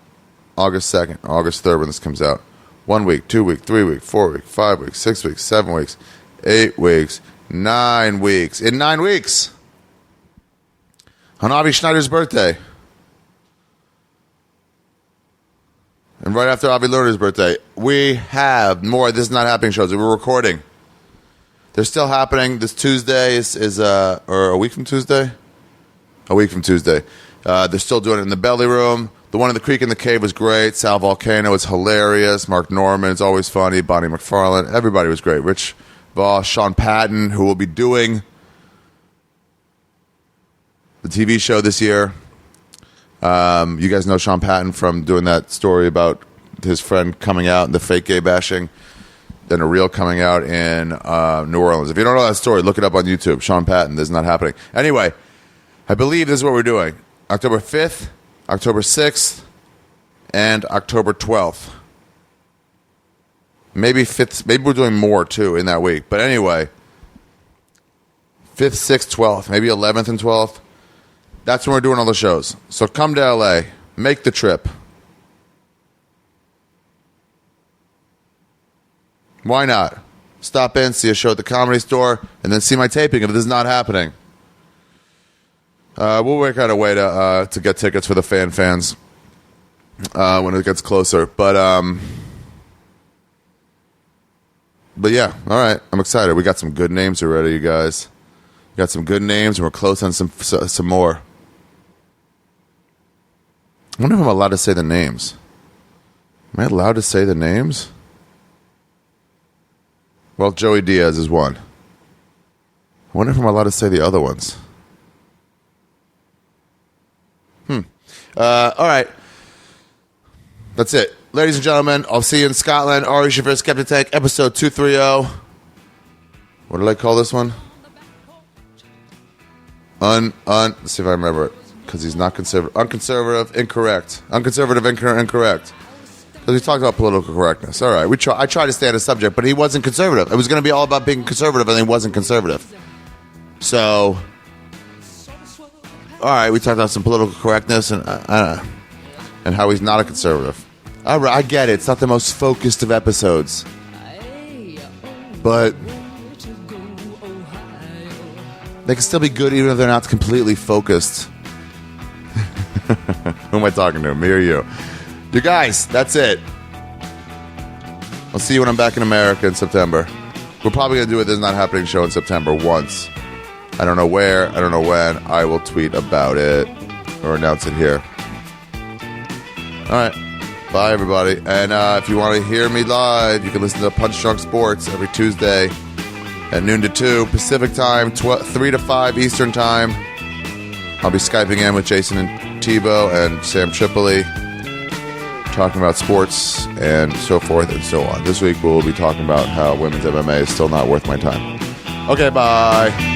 August 2nd, August 3rd when this comes out. 1 week, 2 week, 3 week, 4 week, 5 weeks, 6 weeks, 7 weeks, 8 weeks, 9 weeks. In 9 weeks. On Avi Schneider's birthday. And right after Avi Lerner's birthday, we have more This Is Not Happening shows that we're recording. They're still happening. This Tuesday is or a week from Tuesday? A week from Tuesday. They're still doing it in the Belly Room. The one in the Creek in the Cave was great. Sal Volcano was hilarious. Mark Norman is always funny. Bonnie McFarlane. Everybody was great. Rich Voss, Sean Patton, who will be doing the TV show this year. You guys know Sean Patton from doing that story about his friend coming out and the fake gay bashing. Then a reel coming out in New Orleans. If you don't know that story, look it up on YouTube. Sean Patton, This Is Not Happening. Anyway, I believe this is what we're doing. October 5th, October 6th, and October 12th. Maybe 5th. Maybe we're doing more, too, in that week. But anyway, 5th, 6th, 12th. Maybe 11th and 12th. That's when we're doing all the shows. So come to L.A. Make the trip. Why not? Stop in, see a show at the Comedy Store, and then see my taping if This Is Not Happening. We'll work out a way to get tickets for the fans when it gets closer. But yeah, all right. I'm excited. We got some good names already, you guys. We got some good names, and we're close on some more. I wonder if I'm allowed to say the names. Am I allowed to say the names? Well, Joey Diaz is one. I wonder if I'm allowed to say the other ones. All right. That's it. Ladies and gentlemen, I'll see you in Scotland. Ari Shaffir, Skeptic Tank, episode 230. What did I call this one? Let's see if I remember it. Because he's not conservative. Unconservative, incorrect. Unconservative, incorrect. Because we talked about political correctness. All right. I tried to stay on a subject, but he wasn't conservative. It was going to be all about being conservative, and he wasn't conservative. So... all right, we talked about some political correctness and how he's not a conservative. All right, I get it. It's not the most focused of episodes. But they can still be good even if they're not completely focused. Who am I talking to, me or you? You guys, that's it. I'll see you when I'm back in America in September. We're probably going to do a This Is Not Happening show in September once. I don't know where, I don't know when. I will tweet about it or announce it here. All right. Bye, everybody. And if you want to hear me live, you can listen to Punch Drunk Sports every Tuesday at noon to 2 Pacific time, 3 to 5 Eastern time. I'll be Skyping in with Jason and Tebow and Sam Tripoli, talking about sports and so forth and so on. This week we'll be talking about how women's MMA is still not worth my time. Okay, bye.